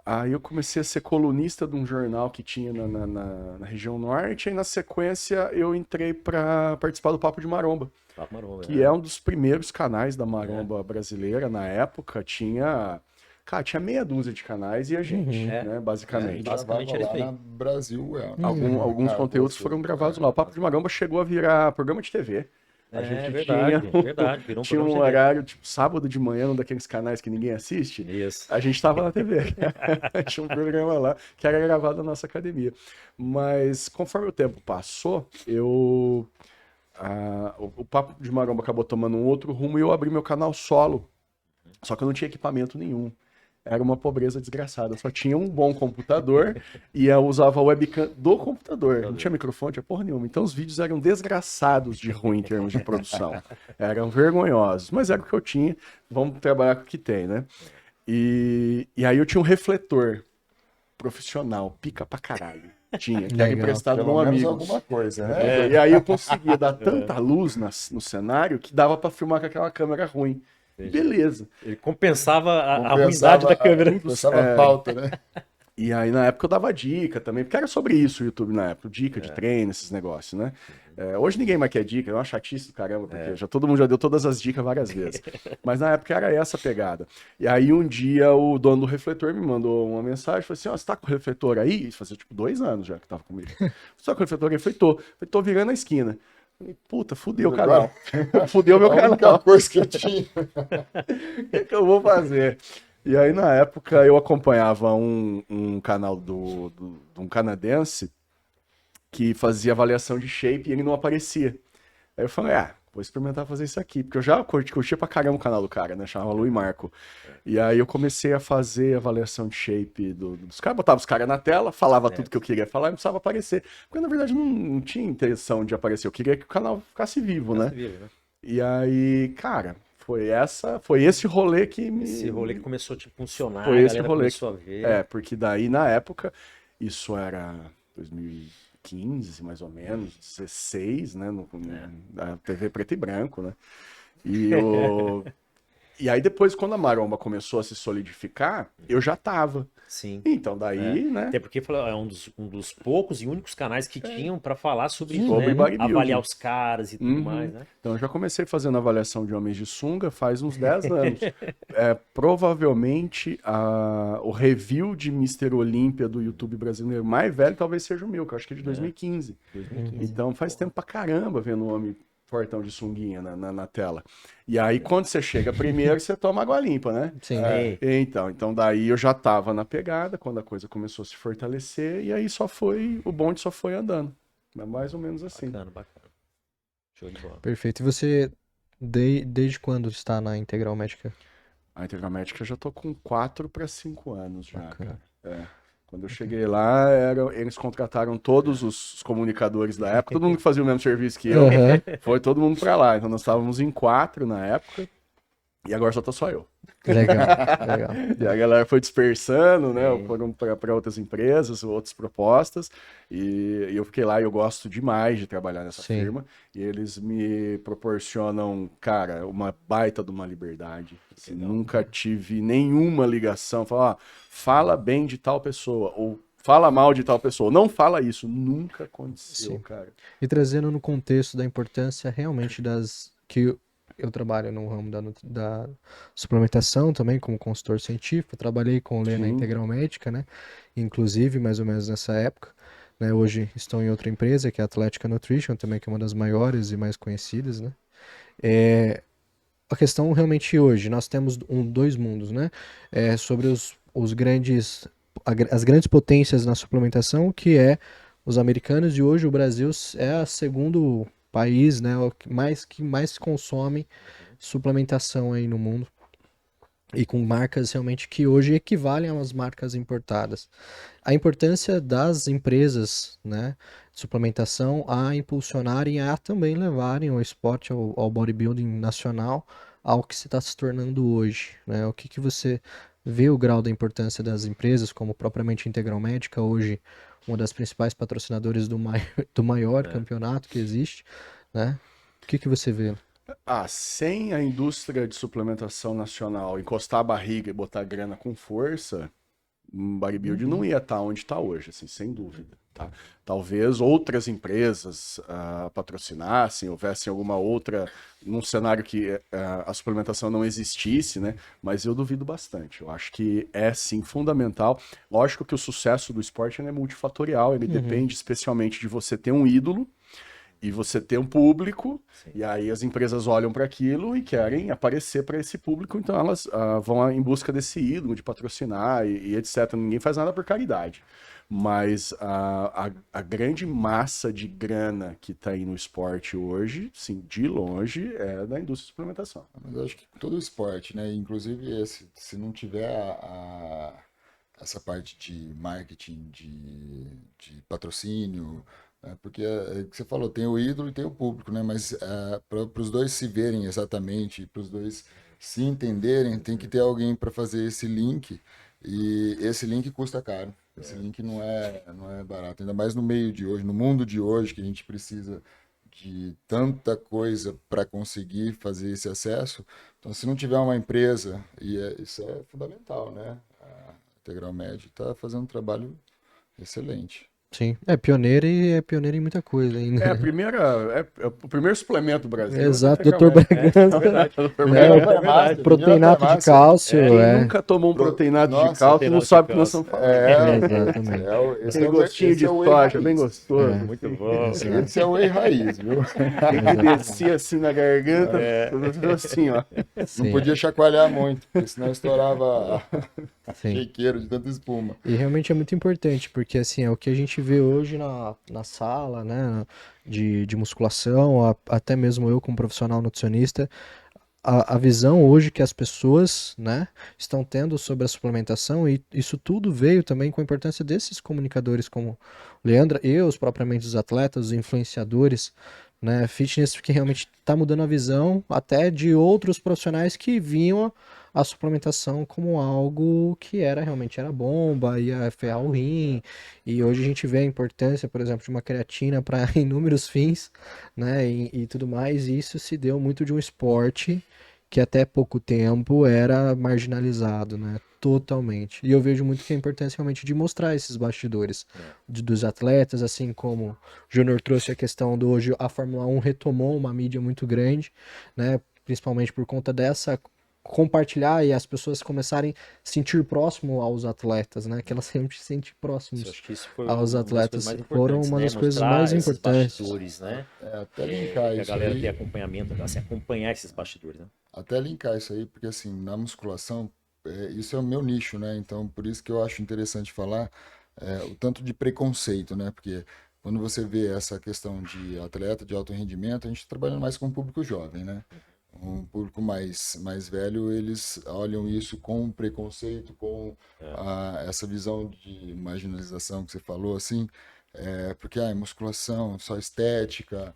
D: Aí eu comecei a ser colunista de um jornal que tinha na região norte, e na sequência eu entrei para participar do Papo de Maromba,
B: Papo Maromba,
D: que é um dos primeiros canais da maromba brasileira na época. Cara, tinha meia dúzia de canais e a gente,
B: É.
D: né, basicamente.
B: Basicamente era isso aí.
C: Na Brasil,
D: Alguns conteúdos foram gravados lá. O Papo de Maromba chegou a virar programa de TV. A gente
B: verdade,
D: tinha,
B: verdade. Virou um
D: tinha um
B: programa de TV.
D: horário, tipo, sábado de manhã, num daqueles canais que ninguém assiste.
B: Isso.
D: A gente tava na TV. Tinha um programa lá que era gravado na nossa academia. Mas conforme o tempo passou, o Papo de Maromba acabou tomando um outro rumo e eu abri meu canal solo. Só que eu não tinha equipamento nenhum. Era uma pobreza desgraçada. Eu só tinha um bom computador e eu usava a webcam do computador. Não tinha microfone, tinha porra nenhuma. Então os vídeos eram desgraçados de ruim em termos de produção. Eram vergonhosos. Mas era o que eu tinha. Vamos trabalhar com o que tem, né? E aí eu tinha um refletor profissional, pica pra caralho. Tinha, que era
A: Legal.
D: emprestado de
C: Pelo
D: um
C: menos
D: amigo.
C: alguma coisa, né?
D: E aí eu conseguia dar tanta luz no cenário que dava pra filmar com aquela câmera ruim. Beleza.
B: Ele compensava a
C: Compensava
B: ruindade da câmera.
C: Compensava a falta, né?
D: E aí na época eu dava dica também, porque era sobre isso o YouTube na época, dica de treino, esses negócios, né? Hoje ninguém mais quer dica, é uma chatice do caramba, porque todo mundo já deu todas as dicas várias vezes. Mas na época era essa a pegada. E aí um dia o dono do refletor me mandou uma mensagem, falou assim, ó, você tá com o refletor aí? Isso fazia tipo 2 anos já que tava comigo. Você tá com o refletor aí? Eu falei, tô virando a esquina. Falei, puta, fudeu o canal. Fudeu meu
C: A única
D: canal.
C: coisa que eu tinha.
D: O que eu vou fazer? E aí, na época, eu acompanhava um canal de um canadense que fazia avaliação de shape e ele não aparecia. Aí eu falei, vou experimentar fazer isso aqui, porque eu já curtia pra caramba o canal do cara, né? Chamava Lu e Marco. E aí eu comecei a fazer avaliação de shape dos caras, botava os caras na tela, falava tudo que eu queria falar e não precisava aparecer. Porque, na verdade, não tinha intenção de aparecer, eu queria que o canal ficasse vivo, né? E aí, cara, foi esse rolê que me...
B: Esse rolê que começou a funcionar,
D: Foi
B: a
D: esse
B: galera
D: rolê
B: começou a ver.
D: porque daí, na época, isso era 2015, mais ou menos, 16, né, na TV preto e branco, né, e aí depois, quando a maromba começou a se solidificar, eu já tava.
B: Sim.
D: Então daí, né,
B: Até porque é um dos poucos e únicos canais que tinham pra falar sobre isso,
D: Sobre
B: né?
D: bodybuilding.
B: Avaliar os caras e tudo
D: Uhum.
B: mais, né?
D: Então eu já comecei fazendo avaliação de homens de sunga faz uns 10 anos. Provavelmente o review de Mr. Olímpia do YouTube brasileiro mais velho talvez seja o meu, que eu acho que é de 2015.
B: 2015.
D: Então faz tempo pra caramba vendo um homem fortão de sunguinha na tela. E aí quando você chega primeiro, você toma água limpa, né?
A: Sim.
D: Então daí eu já tava na pegada, quando a coisa começou a se fortalecer, e aí o bonde só foi andando. É mais ou menos assim.
B: Bacana. Show de bola.
A: Perfeito. E você, desde quando está na Integral Médica?
D: A Integral Médica eu já tô com 4 para 5 anos já,
A: Bacana.
D: cara. Quando eu cheguei lá, eles contrataram todos os comunicadores da época, todo mundo que fazia o mesmo serviço que eu,
A: Aham.
D: foi todo mundo para lá. Então nós estávamos em 4 na época, e agora só tô só eu.
A: Legal.
D: E a galera foi dispersando, né? Foram para outras empresas, outras propostas. E eu fiquei lá e eu gosto demais de trabalhar nessa
A: Sim.
D: firma. E eles me proporcionam, cara, uma baita de uma liberdade. Assim, nunca tive nenhuma ligação. Fala bem de tal pessoa, ou fala mal de tal pessoa. Não fala isso. Nunca aconteceu,
A: Sim.
D: cara.
A: E trazendo no contexto da importância realmente que eu trabalho no ramo da suplementação também, como consultor científico, trabalhei com o Lê na
D: Sim.
A: Integral Médica, né? Inclusive, mais ou menos nessa época, né? Hoje estou em outra empresa, que é a Atlética Nutrition, também que é uma das maiores e mais conhecidas, né? a questão realmente hoje, nós temos dois mundos, né? Sobre os grandes, as grandes potências na suplementação, que é os americanos, e hoje o Brasil é o segundo país, né, que mais consome suplementação aí no mundo. E com marcas realmente que hoje equivalem às marcas importadas. A importância das empresas, né, de suplementação a impulsionarem, a também levarem o esporte, ao bodybuilding nacional, ao que se está se tornando hoje, né? O que você vê o grau da importância das empresas, como propriamente Integral Médica, hoje uma das principais patrocinadoras do maior campeonato que existe, né? O que você vê?
D: Sem a indústria de suplementação nacional encostar a barriga e botar grana com força, o bodybuilding não ia estar onde está hoje, assim, sem dúvida, tá? Talvez outras empresas patrocinassem, houvesse alguma outra, num cenário que a suplementação não existisse, né? Mas eu duvido bastante. Eu acho que é, sim, fundamental. Lógico que o sucesso do esporte é multifatorial, ele depende especialmente de você ter um ídolo, e você ter um público, e aí as empresas olham para aquilo e querem aparecer para esse público, então elas vão em busca desse ídolo, de patrocinar e etc. Ninguém faz nada por caridade. Mas a grande massa de grana que está aí no esporte hoje, sim, de longe, é da indústria de suplementação.
C: Mas eu acho que todo o esporte, né? Inclusive se não tiver essa parte de marketing, de patrocínio, porque é o que você falou, tem o ídolo e tem o público, né? Mas para os dois se verem exatamente, para os dois se entenderem, tem que ter alguém para fazer esse link, e esse link custa caro. Esse link não é barato, ainda mais no meio de hoje, no mundo de hoje, que a gente precisa de tanta coisa para conseguir fazer esse acesso. Então, se não tiver uma empresa, isso é fundamental, né? A Integral Med está fazendo um trabalho excelente.
A: Sim, é pioneira e é pioneira em muita coisa ainda.
D: É o primeiro suplemento do Brasil.
A: Exato, Dr. Bragança. Proteinato de cálcio.
D: Quem nunca tomou um proteinato de cálcio não sabe o que nós estamos falando.
A: Exatamente.
D: Esse gostinho de soja, bem gostoso.
B: Muito bom.
C: Esse é o whey raiz, viu?
D: Que descia assim na garganta, assim, ó.
C: Não podia chacoalhar muito, porque senão estourava
A: Sim.
C: shakeiro de tanta espuma.
A: E realmente é muito importante, porque assim, é o que a gente vê hoje na sala, né, de musculação, até mesmo eu como profissional nutricionista, a visão hoje que as pessoas, né, estão tendo sobre a suplementação, e isso tudo veio também com a importância desses comunicadores como o Leandro e os propriamente os atletas, os influenciadores, né, fitness, que realmente está mudando a visão até de outros profissionais que viam a suplementação como algo que realmente era bomba, ia ferrar o rim, e hoje a gente vê a importância, por exemplo, de uma creatina para inúmeros fins, né, e tudo mais, e isso se deu muito de um esporte que até pouco tempo era marginalizado, né, totalmente. E eu vejo muito que a importância realmente de mostrar esses bastidores dos atletas, assim como o Júnior trouxe a questão do hoje a Fórmula 1 retomou uma mídia muito grande, né, principalmente por conta dessa compartilhar e as pessoas começarem a sentir próximo aos atletas, né? Que elas sempre se sentem próximos
B: Acho que isso foi
A: aos atletas.
B: Foram
A: uma das coisas
B: Mostrar
A: mais
B: esses
A: importantes.
B: bastidores, né?
C: Até linkar
B: Que a
C: isso
B: galera
C: aí.
B: tem acompanhamento, assim, acompanhar esses bastidores, né?
C: Até linkar isso aí, porque assim, na musculação, isso é o meu nicho, né? Então, por isso que eu acho interessante falar o tanto de preconceito, né? Porque quando você vê essa questão de atleta de alto rendimento, a gente está trabalhando mais com um público jovem, né? Um público mais velho, eles olham isso com preconceito, com essa visão de marginalização que você falou, assim, porque é musculação, só estética,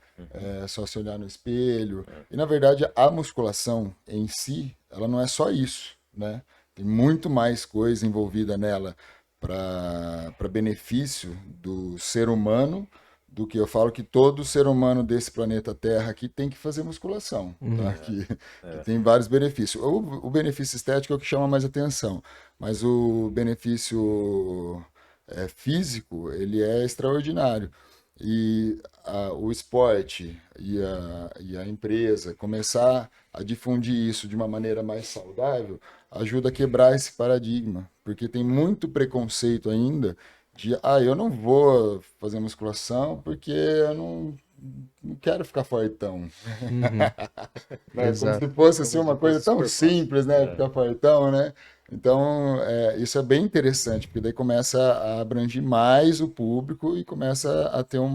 C: só se olhar no espelho. E, na verdade, a musculação em si, ela não é só isso, né? Tem muito mais coisa envolvida nela para benefício do ser humano, do que eu falo que todo ser humano desse planeta Terra aqui tem que fazer musculação, tá? Que tem vários benefícios. O benefício estético é o que chama mais atenção, mas o benefício físico, ele é extraordinário. E o esporte e a empresa começar a difundir isso de uma maneira mais saudável ajuda a quebrar esse paradigma, porque tem muito preconceito ainda de, eu não vou fazer musculação porque eu não quero ficar fortão.
A: Uhum.
C: Né? Como
A: Exato.
C: se fosse assim, uma coisa tão
D: Super
C: simples, né? Ficar fortão, né? Então, isso é bem interessante, porque daí começa a abranger mais o público e começa a ter um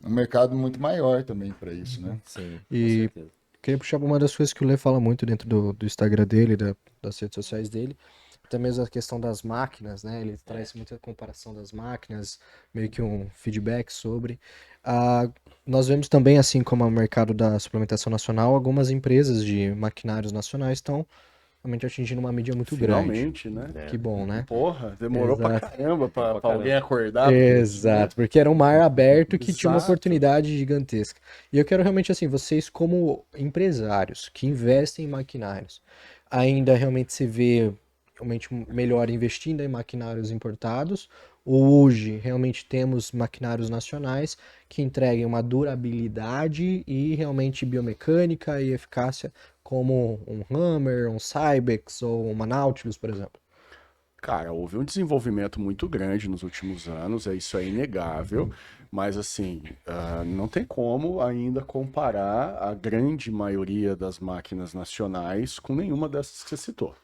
C: mercado muito maior também para isso, né?
B: Sim, com
A: E
B: certeza.
A: queria puxar uma das coisas que o Lê fala muito dentro do Instagram dele, das redes sociais dele, até mesmo a questão das máquinas, né? Ele traz muita comparação das máquinas, meio que um feedback sobre. Ah, nós vemos também, assim como o mercado da suplementação nacional, algumas empresas de maquinários nacionais estão realmente atingindo uma mídia muito grande.
D: Finalmente, né?
A: Que bom, né?
D: Porra, demorou pra
A: Exato.
D: caramba pra
B: Pra caramba.
D: alguém acordar.
A: Exato, porque era um mar aberto que tinha uma
D: Exato.
A: oportunidade gigantesca. E eu quero realmente, assim, vocês como empresários que investem em maquinários, ainda realmente se vê realmente melhor investindo em maquinários importados, ou hoje realmente temos maquinários nacionais que entreguem uma durabilidade e realmente biomecânica e eficácia como um Hammer, um Cybex ou uma Nautilus, por exemplo.
D: Cara, houve um desenvolvimento muito grande nos últimos anos, isso é inegável, mas assim, não tem como ainda comparar a grande maioria das máquinas nacionais com nenhuma dessas que você citou.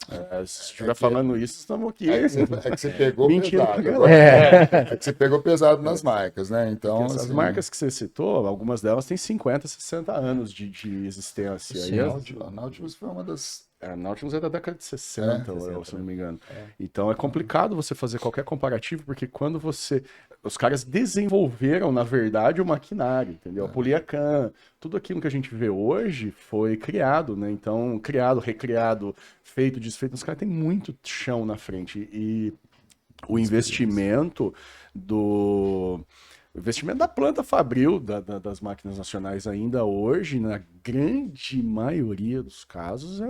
D: Se estiver falando isso, estamos aqui.
C: É que você pegou
D: Mentindo
C: pesado.
D: pra
C: Agora.
A: É.
C: É que você pegou pesado nas marcas, né? Então,
D: Porque as
C: assim,
D: marcas que você citou, algumas delas têm 50, 60 anos de existência.
A: Sim.
D: E
C: A Nautilus foi uma das.
D: a Nautilus é da década de 60,
B: 60,
D: se não me engano. Então é complicado você fazer qualquer comparativo, porque quando você. Os caras desenvolveram, na verdade, o maquinário, entendeu? A Poliacan, tudo aquilo que a gente vê hoje foi criado, né? Então, criado, recriado, feito, desfeito. Os caras têm muito chão na frente. E o investimento do. O investimento da planta fabril das máquinas nacionais ainda hoje, na grande maioria dos casos,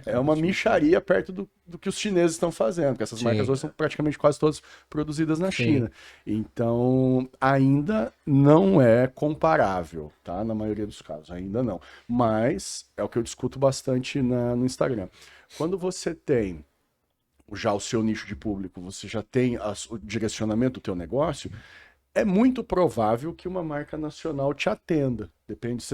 D: é uma mixaria perto do que os chineses estão fazendo, porque essas
A: Sim.
D: marcas hoje são praticamente quase todas produzidas na
A: Sim.
D: China. Então, ainda não é comparável, tá? Na maioria dos casos, ainda não. Mas é o que eu discuto bastante no Instagram. Quando você tem já o seu nicho de público, você já tem o direcionamento do teu negócio, é muito provável que uma marca nacional te atenda.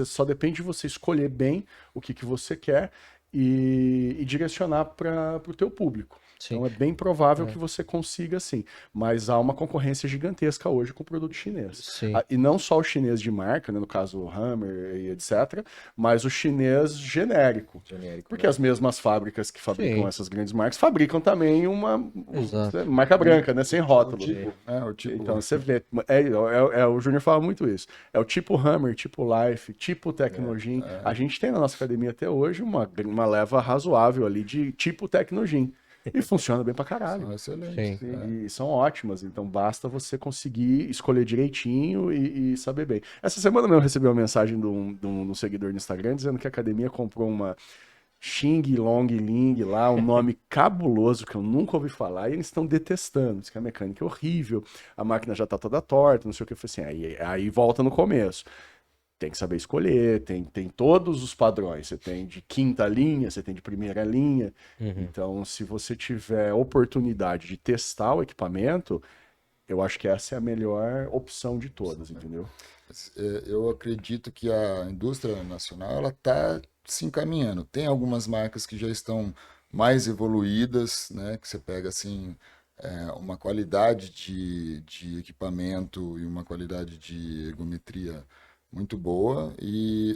D: Só depende de você escolher bem o que você quer e direcionar para o teu público.
A: Sim.
D: Então é bem provável que você consiga sim, mas há uma concorrência gigantesca hoje com o produto chinês.
A: Sim.
D: E não só o chinês de marca, né, no caso o Hammer e etc, mas o chinês genérico. Porque as mesmas fábricas que fabricam
A: Sim.
D: essas grandes marcas fabricam também uma
A: Exato.
D: marca branca, né, sem rótulo.
C: O tipo.
D: Então você vê, o Júnior fala muito isso. É o tipo Hammer, tipo Life, tipo Tecnogin. A gente tem na nossa academia até hoje uma leva razoável ali de tipo Tecnogin. E funciona bem pra caralho.
C: São excelentes.
A: Sim.
D: E são ótimas, então basta você conseguir escolher direitinho e saber bem. Essa semana mesmo eu recebi uma mensagem de um seguidor no Instagram dizendo que a academia comprou uma Xing Long Ling lá, um nome cabuloso que eu nunca ouvi falar, e eles estão detestando. Diz que a mecânica é horrível, a máquina já tá toda torta, não sei o que. Eu falei assim, aí volta no começo. Tem que saber escolher, tem todos os padrões. Você tem de quinta linha, você tem de primeira linha. Então, se você tiver oportunidade de testar o equipamento, eu acho que essa é a melhor opção de todas, entendeu?
C: Eu acredito que a indústria nacional ela está se encaminhando. Tem algumas marcas que já estão mais evoluídas, né? Que você pega assim uma qualidade de equipamento e uma qualidade de ergometria muito boa,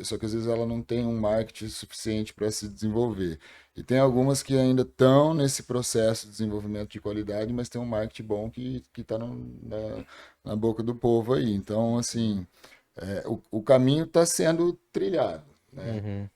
C: só que às vezes ela não tem um marketing suficiente para se desenvolver. E tem algumas que ainda estão nesse processo de desenvolvimento de qualidade, mas tem um marketing bom que está na boca do povo aí. Então, assim, o caminho está sendo trilhado, né?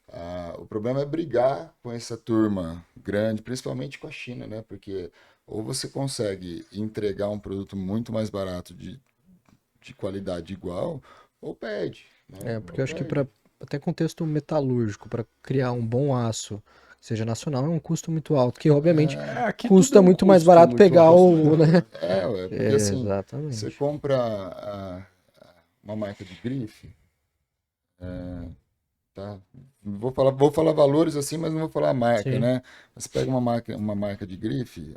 C: O problema é brigar com essa turma grande, principalmente com a China, né? Porque ou você consegue entregar um produto muito mais barato de qualidade igual, ou perde, né?
A: Porque eu acho que para até contexto metalúrgico, para criar um bom aço, que seja nacional, é um custo muito alto, que obviamente
D: Aqui
A: custa
D: tudo é um
A: muito mais
D: custo
A: barato
D: muito
A: pegar
D: alto,
A: o, né?
C: Porque assim, você
A: Exatamente.
C: compra uma marca de grife, tá? Vou falar valores assim, mas não vou falar marca,
A: Sim.
C: né? Você pega uma marca de grife,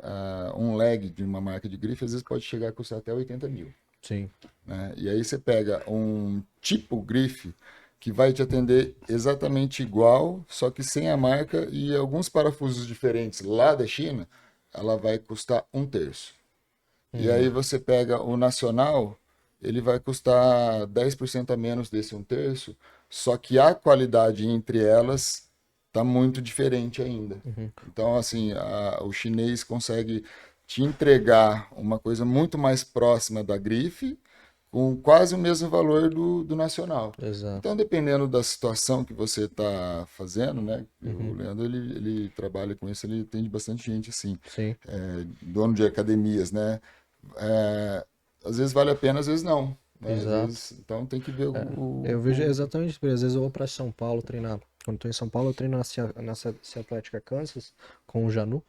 C: um leg de uma marca de grife, às vezes pode chegar a custar até 80 mil.
A: Sim.
C: né? E aí você pega um tipo grife que vai te atender exatamente igual, só que sem a marca e alguns parafusos diferentes lá da China, ela vai custar 1/3. E aí você pega o nacional, ele vai custar 10% a menos desse 1/3, só que a qualidade entre elas tá muito diferente ainda. Então, assim, o chinês consegue te entregar uma coisa muito mais próxima da grife, com quase o mesmo valor do nacional.
A: Exato.
C: Então, dependendo da situação que você está fazendo, né? O Leandro, ele trabalha com isso, ele atende bastante gente, assim,
A: Sim.
C: dono de academias, né? Às vezes vale a pena, às vezes não. Né? Às
A: Exato.
C: vezes, então tem que ver
A: Eu vejo exatamente isso. Às vezes eu vou pra São Paulo treinar. Quando tô em São Paulo, eu treino na Atlética Kansas com o Janu.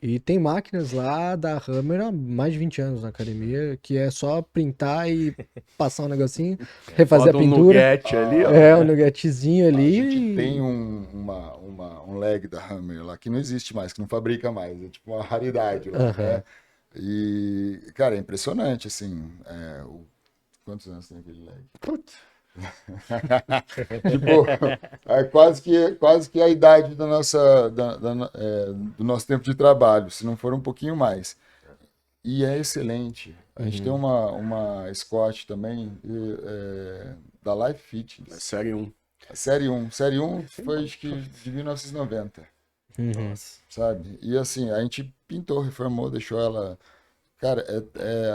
A: E tem máquinas lá da Hammer há mais de 20 anos na academia, que é só printar e passar um negocinho, refazer
D: Bota
A: a
D: um
A: pintura.
D: nuggete ali, ó.
A: É, um nuggetzinho
C: A
A: ali.
C: gente tem um leg da Hammer lá que não existe mais, que não fabrica mais. É tipo uma raridade lá, né? E, cara, é impressionante, assim. Quantos anos tem aquele leg?
D: Putz.
C: Tipo, é quase que a idade do nosso tempo de trabalho, se não for um pouquinho mais. E é excelente. A gente tem uma Scott também, da Life Fitness.
D: Série 1.
C: Série 1. Série 1 foi, acho que, de 1990,
B: Nossa.
C: sabe? E assim, a gente pintou, reformou, deixou ela... Cara,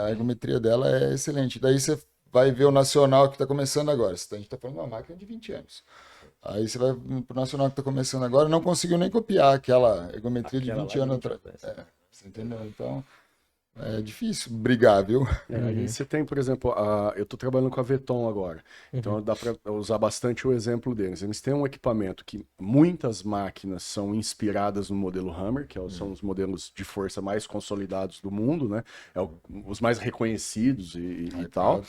C: a ergometria dela é excelente. Daí você vai ver o nacional que está começando agora. A gente está falando de uma máquina de 20 anos. Aí você vai pro nacional que está começando agora, não conseguiu nem copiar aquela ergometria de 20 anos atrás. Você entendeu? Então, é difícil brigar, viu?
D: Aí você tem, por exemplo, eu estou trabalhando com a Veton agora, então dá para usar bastante o exemplo deles. Eles têm um equipamento que muitas máquinas são inspiradas no modelo Hammer, que são os modelos de força mais consolidados do mundo, né? Os mais reconhecidos e tal,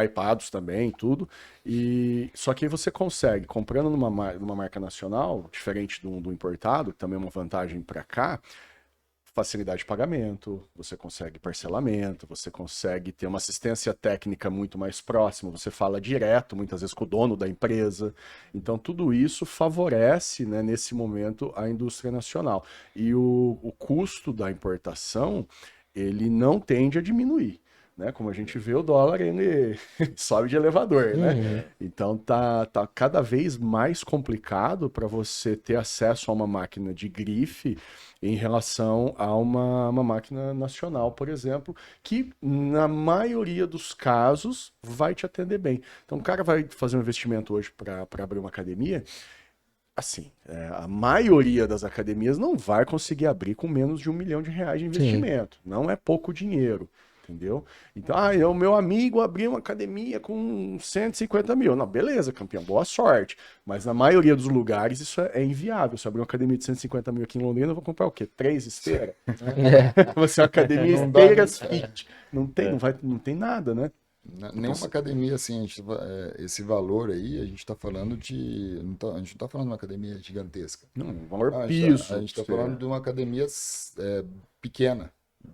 D: hypados também, tudo. E só que aí você consegue, comprando numa marca nacional, diferente do importado, que também é uma vantagem para cá, facilidade de pagamento, você consegue parcelamento, você consegue ter uma assistência técnica muito mais próxima, você fala direto, muitas vezes, com o dono da empresa. Então, tudo isso favorece, né, nesse momento, a indústria nacional. E o custo da importação, ele não tende a diminuir. Né? Como a gente vê, o dólar ele sobe de elevador, né? Então tá cada vez mais complicado para você ter acesso a uma máquina de grife em relação a uma máquina nacional, por exemplo, que na maioria dos casos vai te atender bem. Então o cara vai fazer um investimento hoje para abrir uma academia. Assim, a maioria das academias não vai conseguir abrir com menos de R$1 milhão de investimento. Não é pouco dinheiro. Entendeu? Então, o meu amigo abriu uma academia com 150 mil. Não, beleza, campeão, boa sorte. Mas na maioria dos lugares isso é inviável. Se eu abrir uma academia de 150 mil aqui em Londrina, eu vou comprar o quê? 3 esteiras? Você é uma academia esteiras fit. Não tem nada, né?
C: Nenhuma academia, assim, esse valor aí, a gente está falando a gente não está falando de uma academia gigantesca.
D: Não, um valor piso.
C: A gente está falando de uma academia pequena.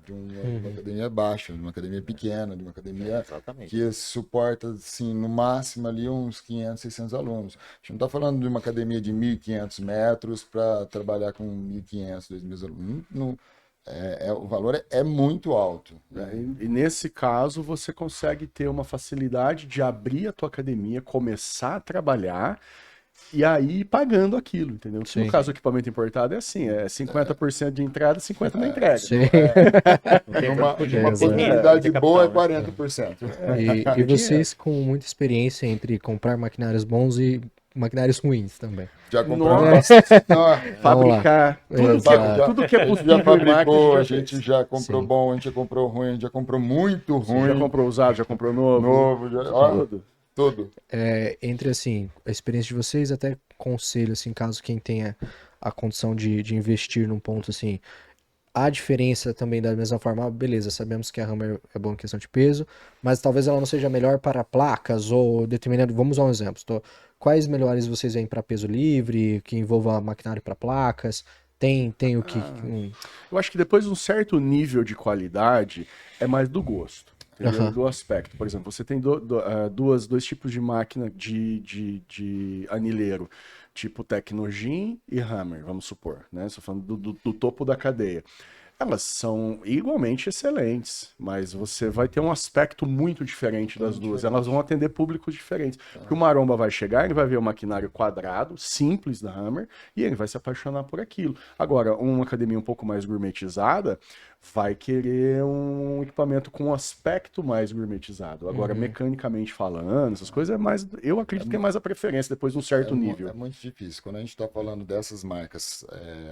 C: De uma academia baixa, de uma academia pequena, de uma academia que suporta, assim, no máximo ali uns 500, 600 alunos. A gente não está falando de uma academia de 1.500 metros para trabalhar com 1.500, 2.000 alunos. O valor é muito alto.
D: E nesse caso, você consegue ter uma facilidade de abrir a tua academia, começar a trabalhar e aí ir pagando aquilo, entendeu? No caso do equipamento importado é assim, 50% de entrada, 50% na entrega.
C: Uma possibilidade boa é 40%.
A: E vocês com muita experiência entre comprar maquinários bons e maquinários ruins também.
C: Já compramos
D: fabricar tudo que é possível.
C: Já fabricou, a gente já comprou bom, a gente já comprou ruim, a gente já comprou muito ruim.
D: Já comprou usado, já comprou novo.
C: Tudo.
A: Entre, assim, a experiência de vocês, até conselho, assim, caso quem tenha a condição de investir num ponto, assim, a diferença também da mesma forma, beleza, sabemos que a Hammer é boa em questão de peso, mas talvez ela não seja melhor para placas ou determinado, vamos usar um exemplo, quais melhores vocês veem para peso livre, que envolva maquinário para placas, tem o que...
D: Eu acho que depois de um certo nível de qualidade, é mais do gosto. Primeiro,
A: Aham.
D: do aspecto. Por exemplo, você tem dois tipos de máquina de anilheiro, tipo Technogym e Hammer, vamos supor, né? Estou falando do topo da cadeia. Elas são igualmente excelentes, mas você vai ter um aspecto muito diferente das duas. Elas vão atender públicos diferentes. Porque o maromba vai chegar, ele vai ver o maquinário quadrado, simples da Hammer, e ele vai se apaixonar por aquilo. Agora, uma academia um pouco mais gourmetizada vai querer um equipamento com um aspecto mais gourmetizado. Agora, mecanicamente falando, essas coisas é mais. Eu acredito que é mais a preferência depois de um certo nível.
C: É muito difícil. Quando a gente está falando dessas marcas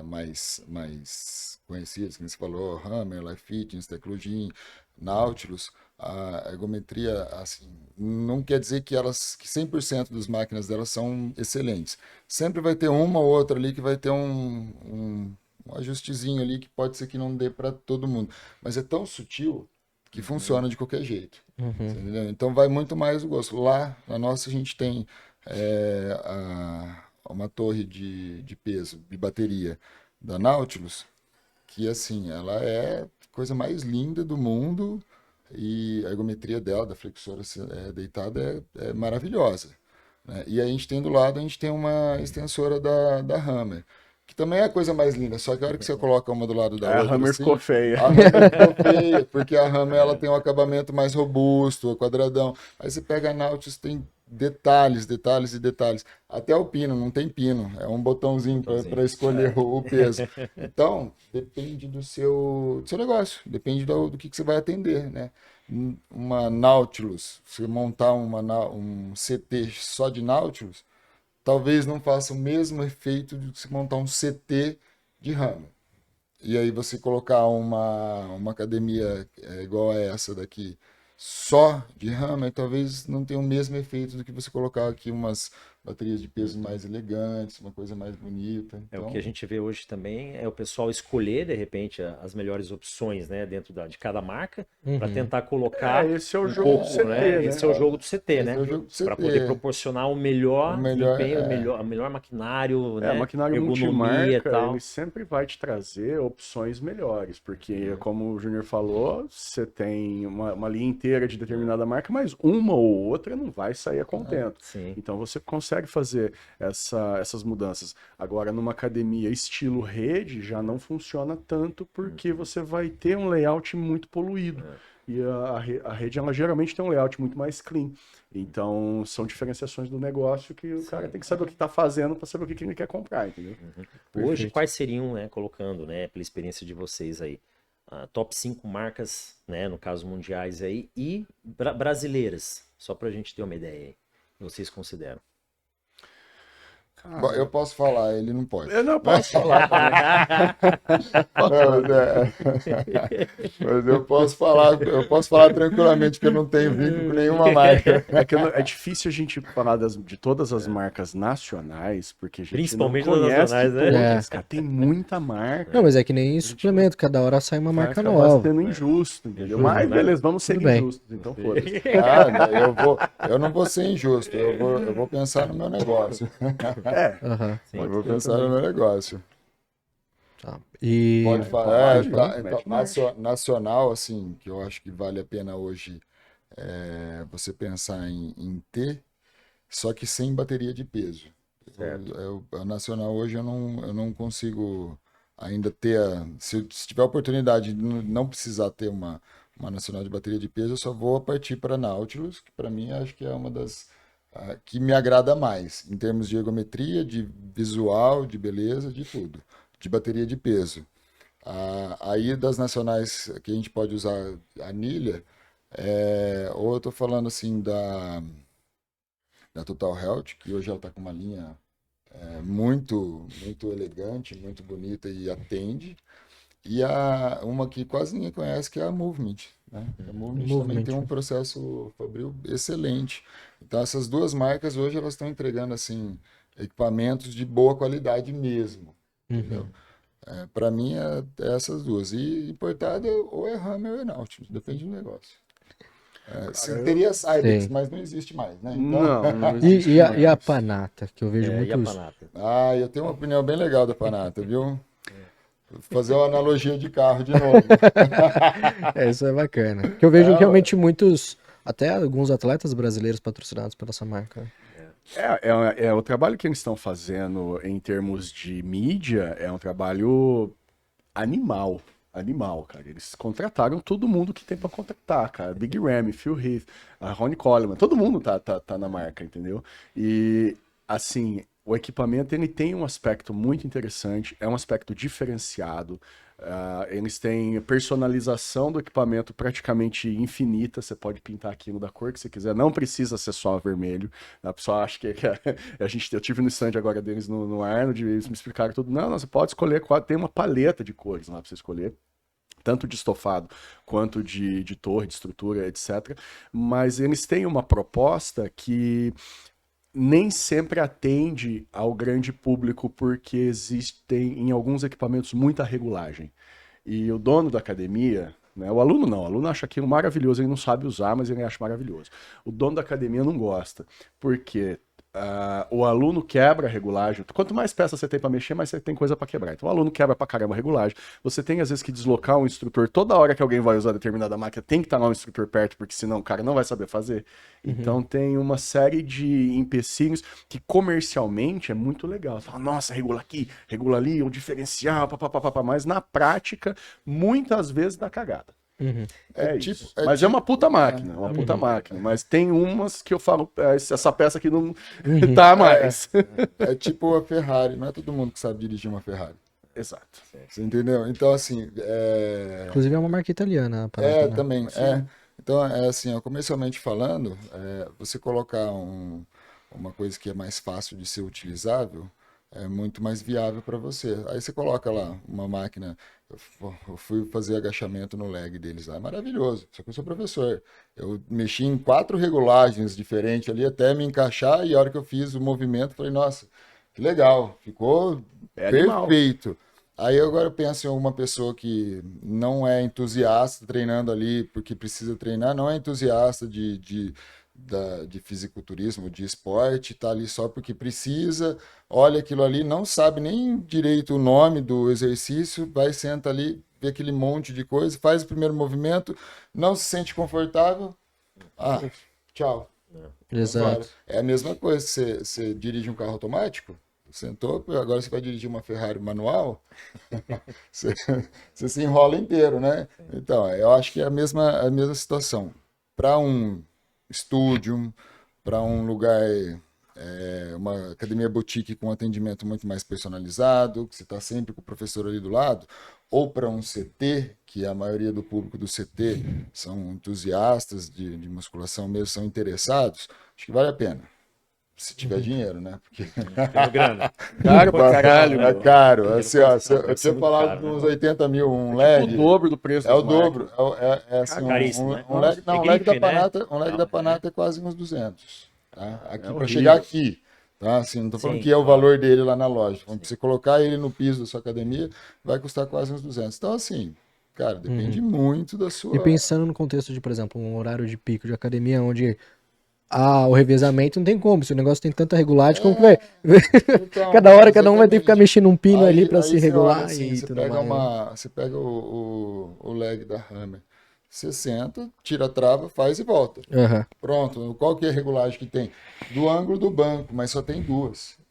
C: mais conhecidas, que você falou, Hammer, Life Fitness, Technogym, Nautilus, a ergometria, assim, não quer dizer que 100% das máquinas delas são excelentes. Sempre vai ter uma ou outra ali que vai ter um ajustezinho ali que pode ser que não dê para todo mundo. Mas é tão sutil que funciona de qualquer jeito. Você entendeu? Então vai muito mais o gosto. Lá, na nossa, a gente tem uma torre de peso, de bateria da Nautilus, que assim, ela é a coisa mais linda do mundo e a ergometria dela, da flexora deitada, é maravilhosa, né? E a gente tem do lado, a gente tem uma extensora da Hammer, que também é a coisa mais linda, só que a hora que você coloca uma do lado da outra,
D: A Hammer
C: assim,
D: ficou feia.
C: a Hammer ficou feia, porque a Hammer ela tem um acabamento mais robusto, quadradão. Aí você pega a Nautilus, tem detalhes, detalhes e detalhes. Até o pino, não tem pino, é um botãozinho para escolher o peso. Então, depende do seu negócio, depende do que você vai atender, né? Uma Nautilus, se montar um CT só de Nautilus, talvez não faça o mesmo efeito de se montar um CT de Hammer. E aí você colocar uma academia igual a essa daqui, só de Hammer, talvez não tenha o mesmo efeito do que você colocar aqui umas baterias de peso mais elegantes, uma coisa mais bonita.
B: É o
C: Então,
B: que a gente vê hoje também, é o pessoal escolher, de repente, as melhores opções, né, dentro de cada marca, para tentar colocar
D: Esse é o
B: um
D: jogo
B: pouco,
D: do CT, né?
B: Esse é o jogo do CT,
C: esse
B: né?
C: é o jogo do
B: Para
C: CT.
B: poder proporcionar o
C: O
B: melhor
C: melhor,
B: desempenho, o melhor maquinário, né?
D: Maquinário
B: Ergonomia e
D: multimarca,
B: tal.
D: ele sempre vai te trazer opções melhores, porque, como o Júnior falou, você tem uma linha inteira de determinada marca, mas uma ou outra não vai sair a contento.
B: Sim.
D: Então você consegue fazer essas mudanças. Agora, numa academia estilo rede, já não funciona tanto, porque você vai ter um layout muito poluído. E a rede, ela geralmente tem um layout muito mais clean. Então, são diferenciações do negócio que o cara tem que saber o que está fazendo para saber o que ele quer comprar, entendeu?
B: Hoje,
A: Perfeito.
B: quais seriam, né, colocando, né, pela experiência de vocês aí, top 5 marcas, né, no caso mundiais aí, e brasileiras, só pra gente ter uma ideia aí, que vocês consideram?
C: Bom, eu posso falar, ele não pode.
D: Eu não posso falar.
C: Mas eu posso falar tranquilamente que eu não tenho vínculo com nenhuma marca.
D: É difícil a gente falar de todas as marcas nacionais, porque a gente
B: Principalmente
D: não
B: das
D: conhece
B: nacionais, né?
D: todas, cara. Tem muita marca.
A: Não, mas é que nem suplemento, cada hora sai uma
D: Vai
A: marca
D: acabar
A: nova.
D: sendo injusto, entendeu?
B: Justo,
D: Mas
B: né?
D: beleza, vamos ser
A: Tudo bem.
D: injustos, então foda-se.
C: Eu não vou ser injusto, eu vou pensar no meu negócio.
A: Aham.
C: Eu vou pensar no meu negócio.
A: Tá. E
C: Pode falar.
D: Pode,
C: Então,
D: mete marcha.
C: nacional, assim, que eu acho que vale a pena hoje você pensar em ter, só que sem bateria de peso. A nacional hoje eu não consigo ainda ter. Se tiver a oportunidade de não precisar ter uma nacional de bateria de peso, eu só vou partir para Nautilus, que para mim acho que é uma das que me agrada mais, em termos de ergometria, de visual, de beleza, de tudo. De bateria de peso. Aí das nacionais que a gente pode usar anilha, ou eu estou falando assim da Total Health, que hoje ela está com uma linha muito, muito elegante, muito bonita e atende. E uma que quase ninguém conhece, que é a Movement, né? A Movement também tem um processo fabril excelente. Então essas duas marcas hoje elas estão entregando assim equipamentos de boa qualidade mesmo. Entendeu? Para mim é essas duas. E importada ou é Hammer ou é Nautilus, depende do negócio. Teria Cybex, mas não existe mais, né? Então...
D: Não existe
A: e a
D: mais.
A: Panata, que eu vejo
B: E a
A: muito isso.
B: Panata?
C: eu tenho uma opinião bem legal da Panata, viu? fazer uma analogia de carro de novo.
A: Isso é bacana. Porque eu vejo realmente muitos, até alguns atletas brasileiros patrocinados pela essa marca.
D: O trabalho que eles estão fazendo em termos de mídia é um trabalho animal. Animal, cara. Eles contrataram todo mundo que tem pra contratar, cara. Big Ram, Phil Heath, a Ronnie Coleman, todo mundo tá na marca, entendeu? E, assim, o equipamento, ele tem um aspecto muito interessante, é um aspecto diferenciado. Eles têm personalização do equipamento praticamente infinita, você pode pintar aquilo da cor que você quiser, não precisa ser só vermelho. A pessoa acha que eu tive no stand agora deles no Arnold, eles me explicaram tudo. Não, você pode escolher, tem uma paleta de cores lá pra você escolher. Tanto de estofado quanto de torre, de estrutura, etc. Mas eles têm uma proposta que nem sempre atende ao grande público, porque existem em alguns equipamentos muita regulagem. E o dono da academia, né, o aluno não, o aluno acha aquilo maravilhoso, ele não sabe usar, mas ele acha maravilhoso. O dono da academia não gosta, porque o aluno quebra a regulagem. Quanto mais peças você tem para mexer, mais você tem coisa para quebrar. Então o aluno quebra pra caramba a regulagem. Você tem às vezes que deslocar um instrutor. Toda hora que alguém vai usar determinada máquina, tem que estar lá um instrutor perto, porque senão o cara não vai saber fazer. Então tem uma série de empecilhos que comercialmente é muito legal. Você fala, nossa, regula aqui, regula ali, um diferencial, papapá. Mas na prática, muitas vezes dá cagada. Mas é uma puta máquina, uma puta máquina. Mas tem umas que eu falo, essa peça aqui não tá mais.
C: É tipo a Ferrari, não é todo mundo que sabe dirigir uma Ferrari.
D: Exato.
C: Você entendeu? Então, assim.
A: Inclusive é uma marca italiana. A parada, né?
C: Também. Então, assim, ó, comercialmente falando, você colocar uma coisa que é mais fácil de ser utilizável é muito mais viável para você. Aí você coloca lá uma máquina. Eu fui fazer agachamento no leg deles lá, é maravilhoso. Só que eu sou professor. Eu mexi em 4 regulagens diferentes ali até me encaixar, e a hora que eu fiz o movimento, falei, nossa, que legal, ficou perfeito. Aí agora eu penso em uma pessoa que não é entusiasta treinando ali porque precisa treinar, não é entusiasta de fisiculturismo, de esporte, tá ali só porque precisa, olha aquilo ali, não sabe nem direito o nome do exercício, vai, senta ali, vê aquele monte de coisa, faz o primeiro movimento, não se sente confortável, tchau.
A: Exato.
C: É a mesma coisa, você dirige um carro automático, sentou, agora você vai dirigir uma Ferrari manual, você se enrola inteiro, né? Então, eu acho que é a mesma situação. Para um estúdio, para um lugar, uma academia boutique com atendimento muito mais personalizado, que você está sempre com o professor ali do lado, ou para um CT, que a maioria do público do CT são entusiastas de musculação mesmo, são interessados, acho que vale a pena. Se tiver dinheiro, né? Porque...
B: Tem grana.
D: Caro pra caralho.
C: É caro. Assim, ó, eu tinha falado de uns 80 mil um leg.
D: O dobro do preço.
C: É o dobro. Assim,
B: caríssimo, né?
C: um leg, não, um leg da Panata, da Panata é quase uns 200. Tá? Aqui, para chegar aqui. Tá? Assim, não estou falando que é o valor dele lá na loja. Para você colocar ele no piso da sua academia, vai custar quase uns 200. Então, assim, cara, depende muito da sua...
A: E pensando no contexto de, por exemplo, um horário de pico de academia, onde o revezamento não tem como. Se o negócio tem tanta regulagem, como que vai?
C: Então,
A: Cada hora, cada um vai ter que ficar mexendo um pino ali para se regular.
C: Assim,
A: e
C: você
A: tudo
C: pega
A: mais.
C: você pega o leg da Hammer, você senta, tira a trava, faz e volta.
A: Aham.
C: Pronto. Qual que é a regulagem que tem? Do ângulo do banco, mas só tem 2.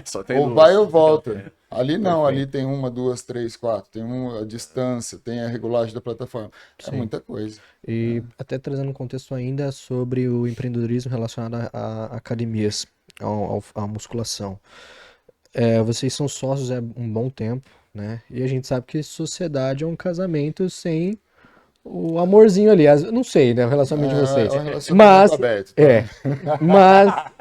D: Só tem
C: Ou
D: duas.
C: vai ou volta. Ali não, ali tem 1, 2, 3, 4. Tem a distância, tem a regulagem da plataforma. É muita coisa.
A: E até trazendo um contexto ainda sobre o empreendedorismo relacionado a academias, à musculação. Vocês são sócios há um bom tempo, né? E a gente sabe que sociedade é um casamento sem o amorzinho ali. Não sei, né? O relacionamento de vocês.
C: É um relacionamento
A: Mas,
C: aberto. Tá?
A: mas,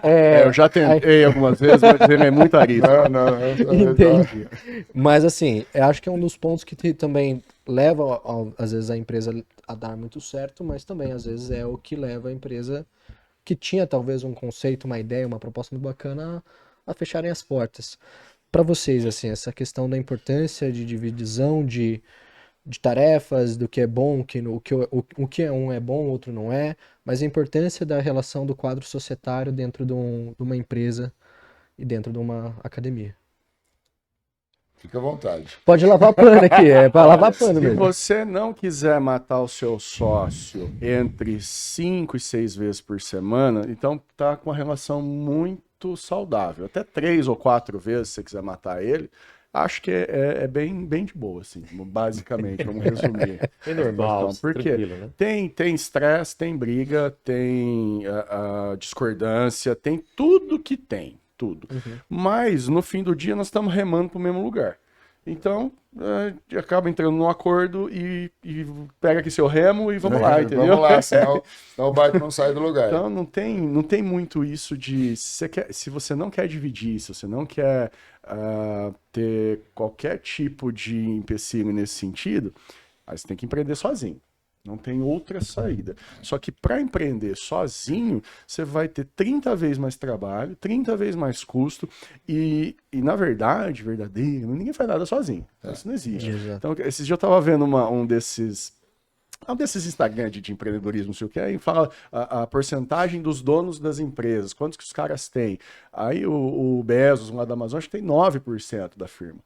D: Eu já tentei algumas vezes, mas ele é muito arisco.
C: Não.
A: entendi. Mas assim, eu acho que é um dos pontos que também leva, às vezes, a empresa a dar muito certo, mas também, às vezes, é o que leva a empresa que tinha talvez um conceito, uma ideia, uma proposta muito bacana a fecharem as portas. Para vocês, assim, essa questão da importância de divisão de tarefas, do que é bom, o que é um é bom, o outro não é, mas a importância da relação do quadro societário dentro de uma empresa e dentro de uma academia.
C: Fica à vontade.
A: Pode lavar pano aqui, é pra lavar pano
D: Se
A: mesmo.
D: você não quiser matar o seu sócio entre 5 e 6 vezes por semana, então tá com uma relação muito saudável. Até 3 ou 4 vezes, se você quiser matar ele, acho que é bem de boa, assim, basicamente, vamos resumir.
B: É normal,
D: Porque
B: tranquilo, né?
D: tem estresse, tem briga, tem a discordância, tem tudo que tem, tudo. Mas no fim do dia nós estamos remando para o mesmo lugar. Então, acaba entrando num acordo e pega aqui seu remo e vamos lá, entendeu?
C: Vamos lá, senão o barco não sai do lugar.
D: Então não tem muito isso de se você não quer dividir, se você não quer ter qualquer tipo de empecilho nesse sentido, aí você tem que empreender sozinho. Não tem outra saída. Só que para empreender sozinho, você vai ter 30 vezes mais trabalho, 30 vezes mais custo e na verdade, verdadeiro, ninguém faz nada sozinho. Isso não existe.
A: Exato.
D: Então, esses dias eu estava vendo um desses Instagram de empreendedorismo, não sei o que, aí fala a porcentagem dos donos das empresas, quantos que os caras têm. Aí o Bezos, lá da Amazon, acho que tem 9% da firma.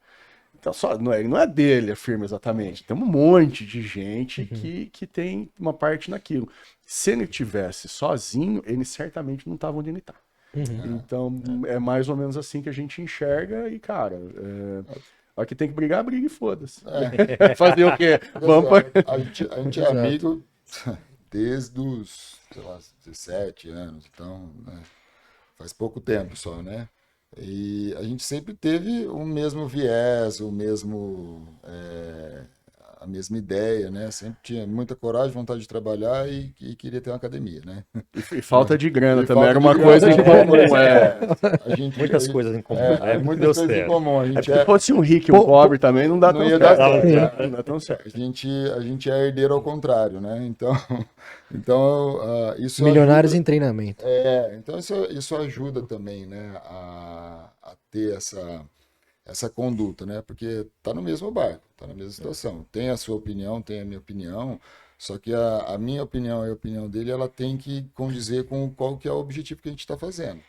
D: Então, não é dele a firma exatamente. Tem um monte de gente que tem uma parte naquilo. Se ele tivesse sozinho, ele certamente não estava onde ele está. Então, é mais ou menos assim que a gente enxerga e, cara, a hora que tem que brigar, briga e foda-se. Fazer o quê? Vamos pra...
C: A gente é amigo desde os, sei lá, 17 anos, então, né, faz pouco tempo só, né? E a gente sempre teve o mesmo viés, a mesma ideia, né? Sempre tinha muita coragem, vontade de trabalhar e queria ter uma academia, né?
D: E falta de grana
C: E
D: também,
C: falta
D: era
C: de
D: uma
C: grana,
D: coisa em comum.
B: Muitas coisas em comum, né?
C: muitas
B: Deu
C: coisas em
B: certo.
C: comum. A
D: Se
C: gente
D: fosse um rico e um pobre também, não dá
C: não
D: tão
C: ia
D: certo.
C: dar certo,
D: Não dá tão certo.
C: a gente é herdeiro ao contrário, né? Então isso
A: Milionários
C: ajuda,
A: em treinamento.
C: então isso ajuda também, né? A ter essa conduta, né? Porque tá no mesmo barco, tá na mesma situação. Tem a sua opinião, tem a minha opinião, só que a minha opinião e a opinião dele, ela tem que condizer com qual que é o objetivo que a gente está fazendo,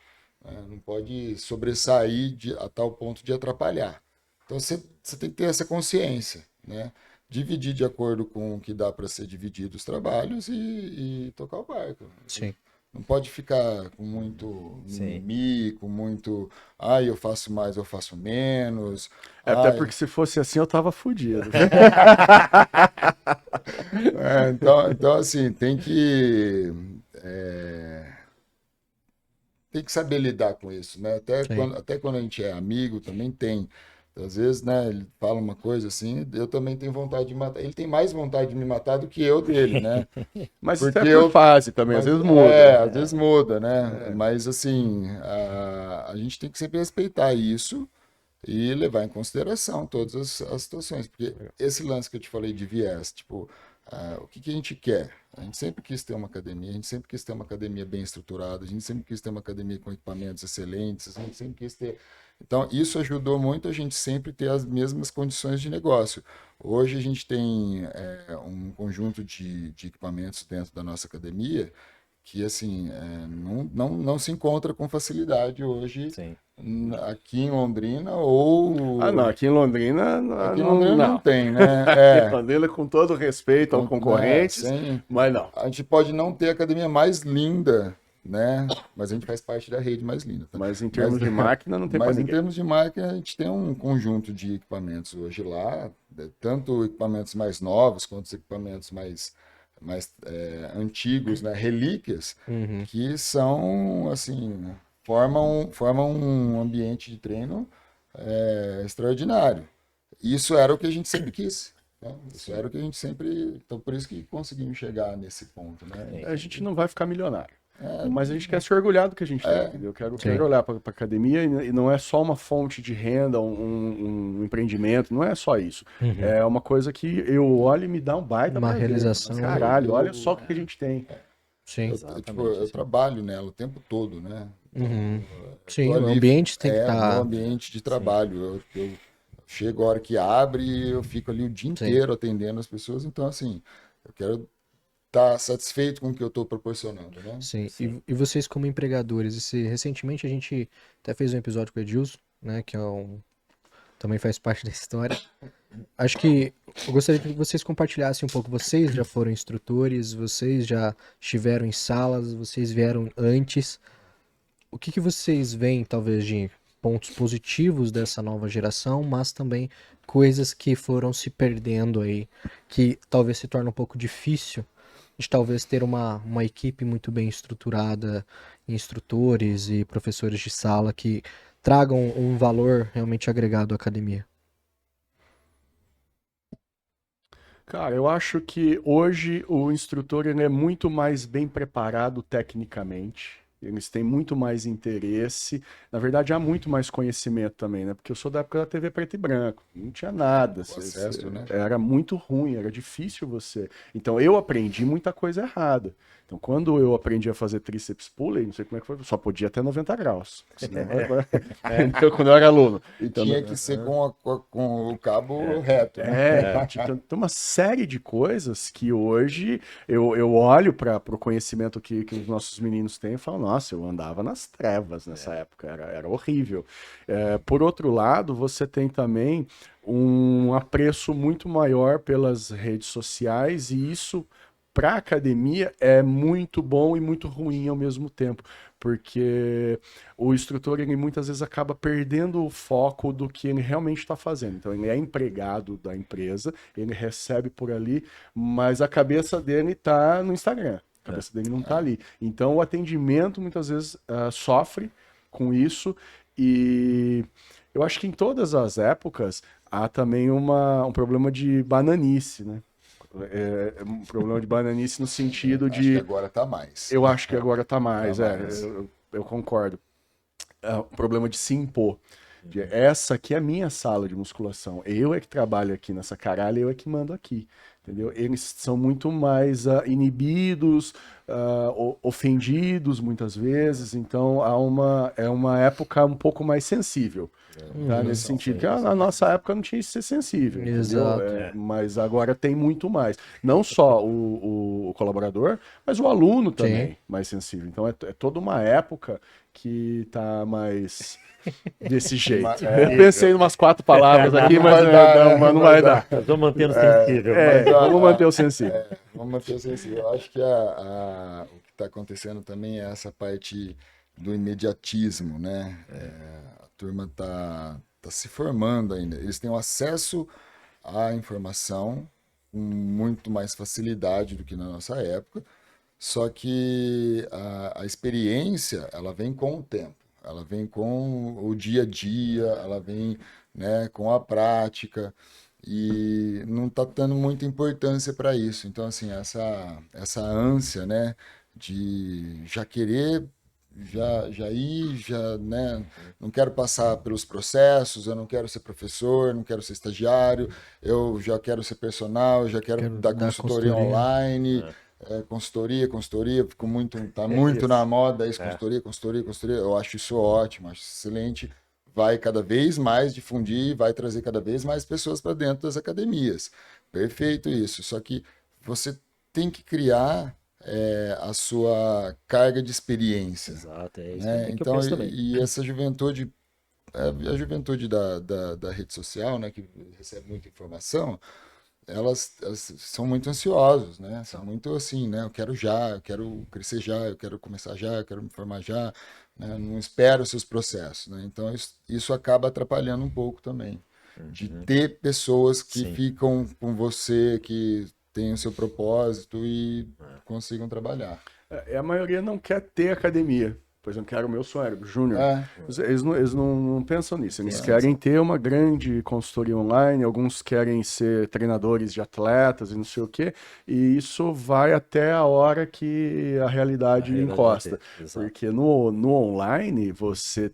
C: né? Não pode sobressair a tal ponto de atrapalhar. Então você tem que ter essa consciência, né? Dividir de acordo com o que dá para ser dividido os trabalhos e tocar o barco.
A: Sim.
C: Não pode ficar com muito
B: Sim.
C: mimimi, com muito, eu faço mais, eu faço menos.
D: Até porque se fosse assim, eu tava fudido.
C: Então assim, tem que saber lidar com isso, né? Até quando a gente é amigo, também tem. Às vezes, né, ele fala uma coisa assim, eu também tenho vontade de matar. Ele tem mais vontade de me matar do que eu dele, né?
D: Mas
C: Porque
D: isso é por fase também, às vezes muda.
C: Às vezes muda, né? Mas assim, a gente tem que sempre respeitar isso e levar em consideração todas as situações. Porque esse lance que eu te falei de viés, tipo, o que a gente quer? A gente sempre quis ter uma academia, a gente sempre quis ter uma academia bem estruturada, a gente sempre quis ter uma academia com equipamentos excelentes, a gente sempre quis ter... Então, isso ajudou muito a gente sempre ter as mesmas condições de negócio. Hoje a gente tem um conjunto de equipamentos dentro da nossa academia que, assim, não se encontra com facilidade hoje.
B: Sim.
C: Aqui em Londrina ou...
D: Não, aqui em Londrina,
C: Aqui em Londrina não tem, né?
D: Aqui em Londrina, com todo respeito aos concorrentes, mas não.
C: A gente pode não ter a academia mais linda, né? Mas a gente faz parte da rede mais linda. Tá?
D: Mas em termos de máquina, não tem pra
C: Mas em
D: ninguém.
C: termos de máquina, a gente tem um conjunto de equipamentos hoje lá, tanto equipamentos mais novos quanto os equipamentos mais antigos, né? Relíquias, que são, assim, formam um ambiente de treino extraordinário. Isso era o que a gente sempre quis. Né? Isso era o que a gente sempre... Então, por isso que conseguimos chegar nesse ponto. Né?
D: A gente não vai ficar milionário. Mas a gente quer se orgulhar do que a gente tem, entendeu? Eu quero olhar para a academia e não é só uma fonte de renda, um empreendimento, não é só isso. É uma coisa que eu olho e me dá um baita
A: Uma
D: prazer.
A: realização.
D: Mas, caralho, olha só o que a gente tem.
A: Sim.
C: Eu trabalho nela o tempo todo, né?
A: Sim,
C: Tô
A: o
C: ali,
A: ambiente tem que
C: o meu
A: estar...
C: ambiente de trabalho. Eu chego a hora que abre e eu fico ali o dia inteiro atendendo as pessoas. Então, assim, eu quero estar satisfeito com o que eu estou proporcionando, né?
A: Sim. E vocês como empregadores, recentemente a gente até fez um episódio com o Edilson, né, que é um também faz parte da história. Acho que eu gostaria que vocês compartilhassem um pouco. Vocês já foram instrutores, vocês já estiveram em salas, vocês vieram antes. O que que vocês veem, talvez, de pontos positivos dessa nova geração, mas também coisas que foram se perdendo aí, que talvez se torne um pouco difícil de talvez ter uma equipe muito bem estruturada, instrutores e professores de sala que tragam um valor realmente agregado à academia?
D: Cara, eu acho que hoje o instrutor ele é muito mais bem preparado tecnicamente. Eles têm muito mais interesse. Na verdade, há muito mais conhecimento também, né? Porque eu sou da época da TV preto e branco. Não tinha nada.
C: O acesso, né?
D: Era muito ruim, era difícil você. Então, eu aprendi muita coisa errada. Então, quando eu aprendi a fazer tríceps pulley, não sei como é que foi, só podia até 90 graus. Senão, então, quando eu era aluno.
C: E
D: Então,
C: tinha que ser com o cabo reto, né?
D: Então, tem uma série de coisas que hoje eu olho para o conhecimento que os nossos meninos têm e falo, nossa, eu andava nas trevas nessa época, era horrível. Por outro lado, você tem também um apreço muito maior pelas redes sociais e isso para a academia é muito bom e muito ruim ao mesmo tempo, porque o instrutor ele muitas vezes acaba perdendo o foco do que ele realmente está fazendo. Então ele é empregado da empresa, ele recebe por ali, mas a cabeça dele está no Instagram, a cabeça dele não está ali. Então o atendimento muitas vezes sofre com isso e eu acho que em todas as épocas há também um problema de bananice, né? Um problema de bananice no sentido
C: Acho
D: de.
C: que agora tá mais.
D: Eu acho que agora tá mais,
C: Tá mais.
D: eu concordo. Um problema de se impor. Essa aqui é a minha sala de musculação. Eu é que trabalho aqui nessa caralho, eu é que mando aqui. Entendeu? Eles são muito mais inibidos, ofendidos muitas vezes, então é uma época um pouco mais sensível. Tá? Nesse sentido, que na nossa época não tinha que ser sensível, entendeu?
A: Exato.
D: Mas agora tem muito mais. Não só o colaborador, mas o aluno também mais sensível. Então é toda uma época que tá mais desse jeito. Eu pensei em umas 4 palavras aqui, mas não vai dar.
B: Eu tô mantendo sensível.
D: Vamos manter o sensível.
C: Vamos manter o sensível. Eu acho que o que está acontecendo também é essa parte do imediatismo, né? A turma está se formando ainda. Eles têm o acesso à informação com muito mais facilidade do que na nossa época, só que a experiência, ela vem com o tempo. Ela vem com o dia a dia, ela vem, né, com a prática e não está dando muita importância para isso. Então, assim, essa ânsia, né, de já querer, já ir, né, não quero passar pelos processos, eu não quero ser professor, não quero ser estagiário, eu já quero ser personal, eu já quero dar consultoria online. Consultoria, tá muito na moda isso, consultoria. Eu acho isso ótimo, acho excelente. Vai cada vez mais difundir, vai trazer cada vez mais pessoas para dentro das academias. Perfeito isso. Só que você tem que criar a sua carga de experiência.
B: Exato, é isso
C: Né?
B: que eu
C: Então,
B: penso também.
C: e essa juventude, a juventude da rede social, né, que recebe muita informação, elas são muito ansiosos, né? São muito assim, né? Eu quero crescer já, eu quero começar já, eu quero me formar já, né? Não espero os seus processos, né? Então isso acaba atrapalhando um pouco também, de ter pessoas que ficam com você, que têm o seu propósito e consigam trabalhar.
D: A maioria não quer ter academia. Por exemplo, que era o meu sonho, Júnior. Eles não pensam nisso. Eles querem ter uma grande consultoria online, alguns querem ser treinadores de atletas e não sei o quê. E isso vai até a hora que a realidade encosta. Porque no online, você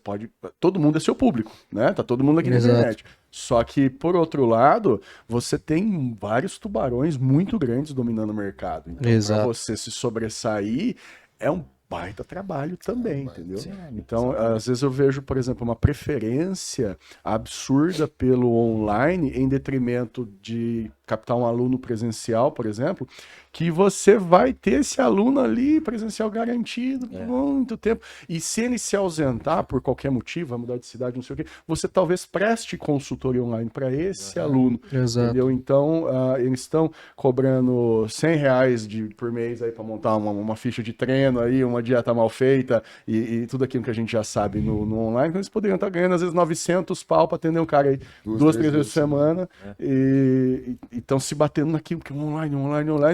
D: pode... Todo mundo é seu público, né? Tá todo mundo aqui na internet. Só que, por outro lado, você tem vários tubarões muito grandes dominando o mercado. Então, para você se sobressair, é um baita trabalho também, entendeu?
C: Sim,
D: Então, às vezes eu vejo, por exemplo, uma preferência absurda pelo online em detrimento de captar um aluno presencial, por exemplo, que você vai ter esse aluno ali presencial garantido por muito tempo. E se ele se ausentar por qualquer motivo, vai mudar de cidade, não sei o quê, você talvez preste consultoria online para esse aluno.
A: Exato.
D: Entendeu? Então, eles estão cobrando R$ 100 por mês aí para montar uma ficha de treino aí, uma dieta mal feita e tudo aquilo que a gente já sabe no online. Eles poderiam estar ganhando, às vezes, 900 pau para atender um cara aí 2, 3 vezes por semana e estão se batendo naquilo que é online,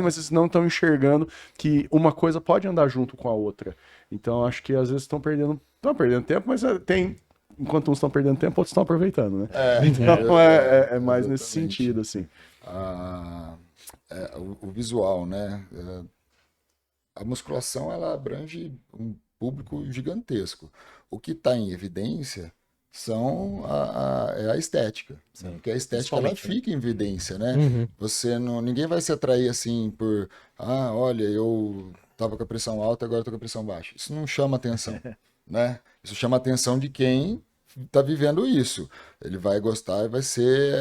D: mas eles não estão enxergando que uma coisa pode andar junto com a outra. Então, acho que às vezes estão perdendo tempo, mas enquanto uns estão perdendo tempo, outros estão aproveitando, né? Então, é mais nesse sentido, assim.
C: O visual, né? A musculação, ela abrange um público gigantesco. O que está em evidência é a estética. Porque a estética, ela fica em evidência, né? Ninguém vai se atrair assim por, olha, eu estava com a pressão alta, agora estou com a pressão baixa. Isso não chama atenção, né? Isso chama atenção de quem está vivendo isso. Ele vai gostar e vai ser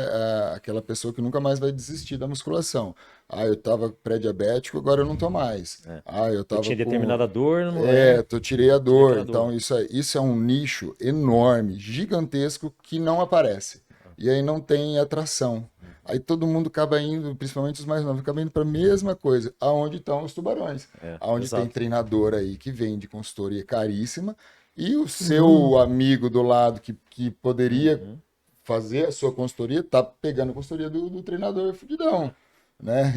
C: aquela pessoa que nunca mais vai desistir da musculação. Eu estava pré-diabético, agora eu não estou mais.
B: Eu tinha determinada dor, não
C: eu tirei a dor. Então, isso é um nicho enorme, gigantesco, que não aparece. E aí não tem atração. Aí todo mundo acaba indo, principalmente os mais novos, acaba indo para a mesma coisa. Aonde estão os tubarões. Aonde tem treinador aí que vende consultoria caríssima e o seu amigo do lado que poderia fazer a sua consultoria tá pegando a consultoria do treinador fudidão. Né?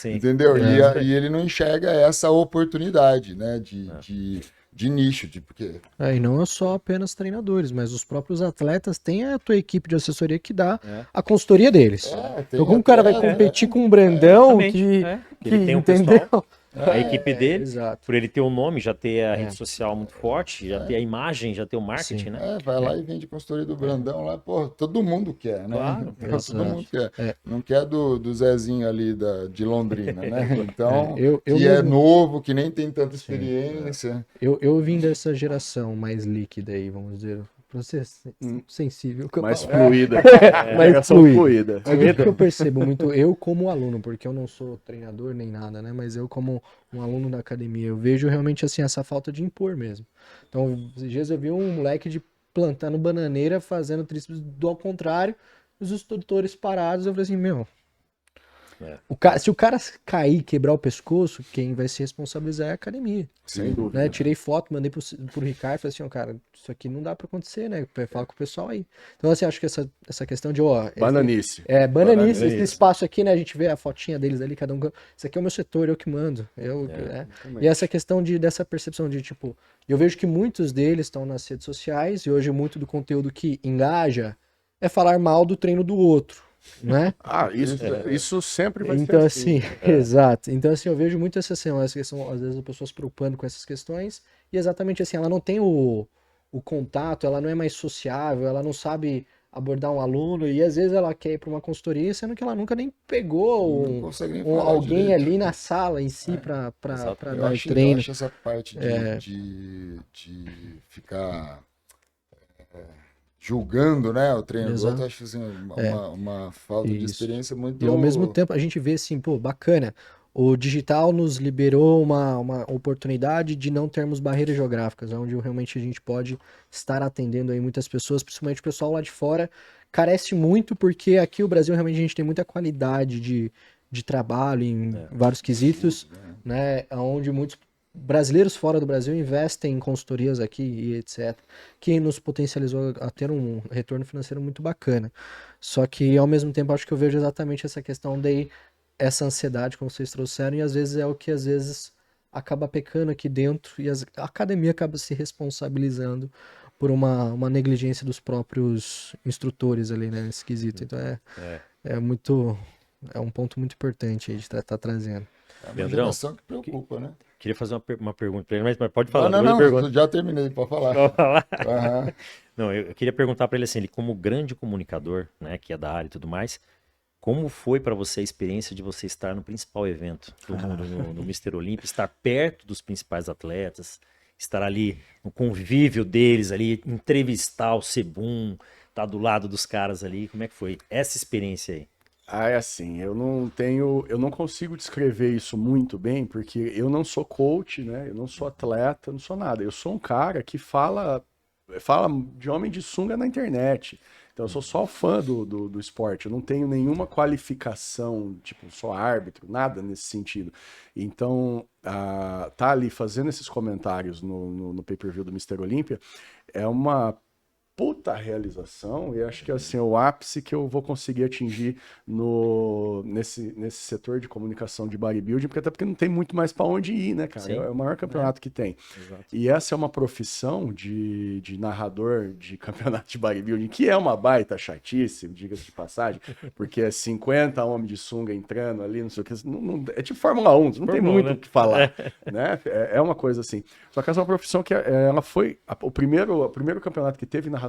C: Entendeu? E ele não enxerga essa oportunidade, né? De nicho, porque...
A: E não é só apenas treinadores, mas os próprios atletas têm a tua equipe de assessoria que dá a consultoria deles. Então como o cara vai competir com um Brandão que
B: ele tem um
A: entendeu?
B: pessoal, a equipe dele,
A: exato.
B: por ele ter o nome, já ter a rede social muito forte, já ter a imagem, já ter o marketing, né?
C: Vai lá e vende consultoria do Brandão lá, pô, todo mundo quer, né?
B: Claro,
C: todo mundo quer. Não quer do Zezinho ali de Londrina, né? Então, que é novo, que nem tem tanta experiência.
A: Eu vim dessa geração mais líquida aí, vamos dizer. Pra ser sensível.
D: Mais fluida.
A: Mais
D: fluida.
A: O que eu percebo muito, eu como aluno, porque eu não sou treinador nem nada, né? Mas eu como um aluno da academia, eu vejo realmente assim essa falta de impor mesmo. Então, esses dias eu vi um moleque plantando bananeira, fazendo tríceps do ao contrário, os instrutores parados, eu falei assim, meu... se o cara cair e quebrar o pescoço, quem vai se responsabilizar é a academia.
D: Sem dúvida.
A: Né? Tirei foto, mandei pro Ricardo, falei assim, cara, isso aqui não dá pra acontecer, né? Fala com o pessoal aí. Então, assim, acho que essa questão de,
D: bananice.
A: Bananice, esse espaço aqui, né? A gente vê a fotinha deles ali, cada um. Isso aqui é o meu setor, eu que mando. E essa questão dessa percepção de, tipo, eu vejo que muitos deles estão nas redes sociais e hoje muito do conteúdo que engaja é falar mal do treino do outro. Né?
D: Isso sempre vai
A: então,
D: ser
A: assim. Exato. Então, assim, eu vejo muito essa questão, às vezes, a pessoa se preocupando com essas questões e exatamente assim, ela não tem o contato, ela não é mais sociável, ela não sabe abordar um aluno e às vezes ela quer ir para uma consultoria, sendo que ela nunca nem pegou alguém ali na sala em si para dar treino.
C: Eu acho essa parte de ficar... julgando, né, o treino do outro, acho assim, uma falta de experiência muito...
A: E ao mesmo tempo a gente vê assim, pô, bacana, o digital nos liberou uma oportunidade de não termos barreiras geográficas, onde realmente a gente pode estar atendendo aí muitas pessoas, principalmente o pessoal lá de fora, carece muito, porque aqui o Brasil realmente a gente tem muita qualidade de trabalho em vários quesitos, né, onde muitos brasileiros fora do Brasil investem em consultorias aqui e etc, que nos potencializou a ter um retorno financeiro muito bacana. Só que, ao mesmo tempo, acho que eu vejo exatamente essa questão essa ansiedade que vocês trouxeram, e às vezes é o que às vezes acaba pecando aqui dentro, e a academia acaba se responsabilizando por uma negligência dos próprios instrutores ali, né, nesse quesito. Então é um ponto muito importante aí de estar trazendo.
C: É uma geração que preocupa, né?
B: Queria fazer uma pergunta para ele, mas pode falar.
C: Não, já terminei, pode falar.
B: Pode falar? Não, eu queria perguntar para ele assim, ele como grande comunicador, né, que é da área e tudo mais, Como foi para você a experiência de você estar no principal evento do mundo, no Mr. Olympia, estar perto dos principais atletas, estar ali no convívio deles ali, entrevistar o Sebum, estar do lado dos caras ali, como é que foi essa experiência aí?
D: Ah, é assim, eu não consigo descrever isso muito bem, porque eu não sou coach, né? Eu não sou atleta, não sou nada. Eu sou um cara que fala de homem de sunga na internet. Então eu sou só fã do esporte. Eu não tenho nenhuma qualificação, tipo, sou árbitro, nada nesse sentido. Então, tá ali fazendo esses comentários no pay-per-view do Mr. Olympia é uma puta realização, e acho que assim, o ápice que eu vou conseguir atingir nesse setor de comunicação de bodybuilding, porque até porque não tem muito mais para onde ir, né, cara?
B: Sim.
D: É o maior campeonato que tem.
B: Exato.
D: E essa é uma profissão de narrador de campeonato de bodybuilding, que é uma baita chatice, diga-se de passagem, porque é 50 homens de sunga entrando ali, não sei o que, é tipo Fórmula 1, não tem
B: Fórmula 1,
D: muito
B: né?
D: o que falar, né? É uma coisa assim. Só que essa é uma profissão que ela foi o primeiro campeonato que teve narração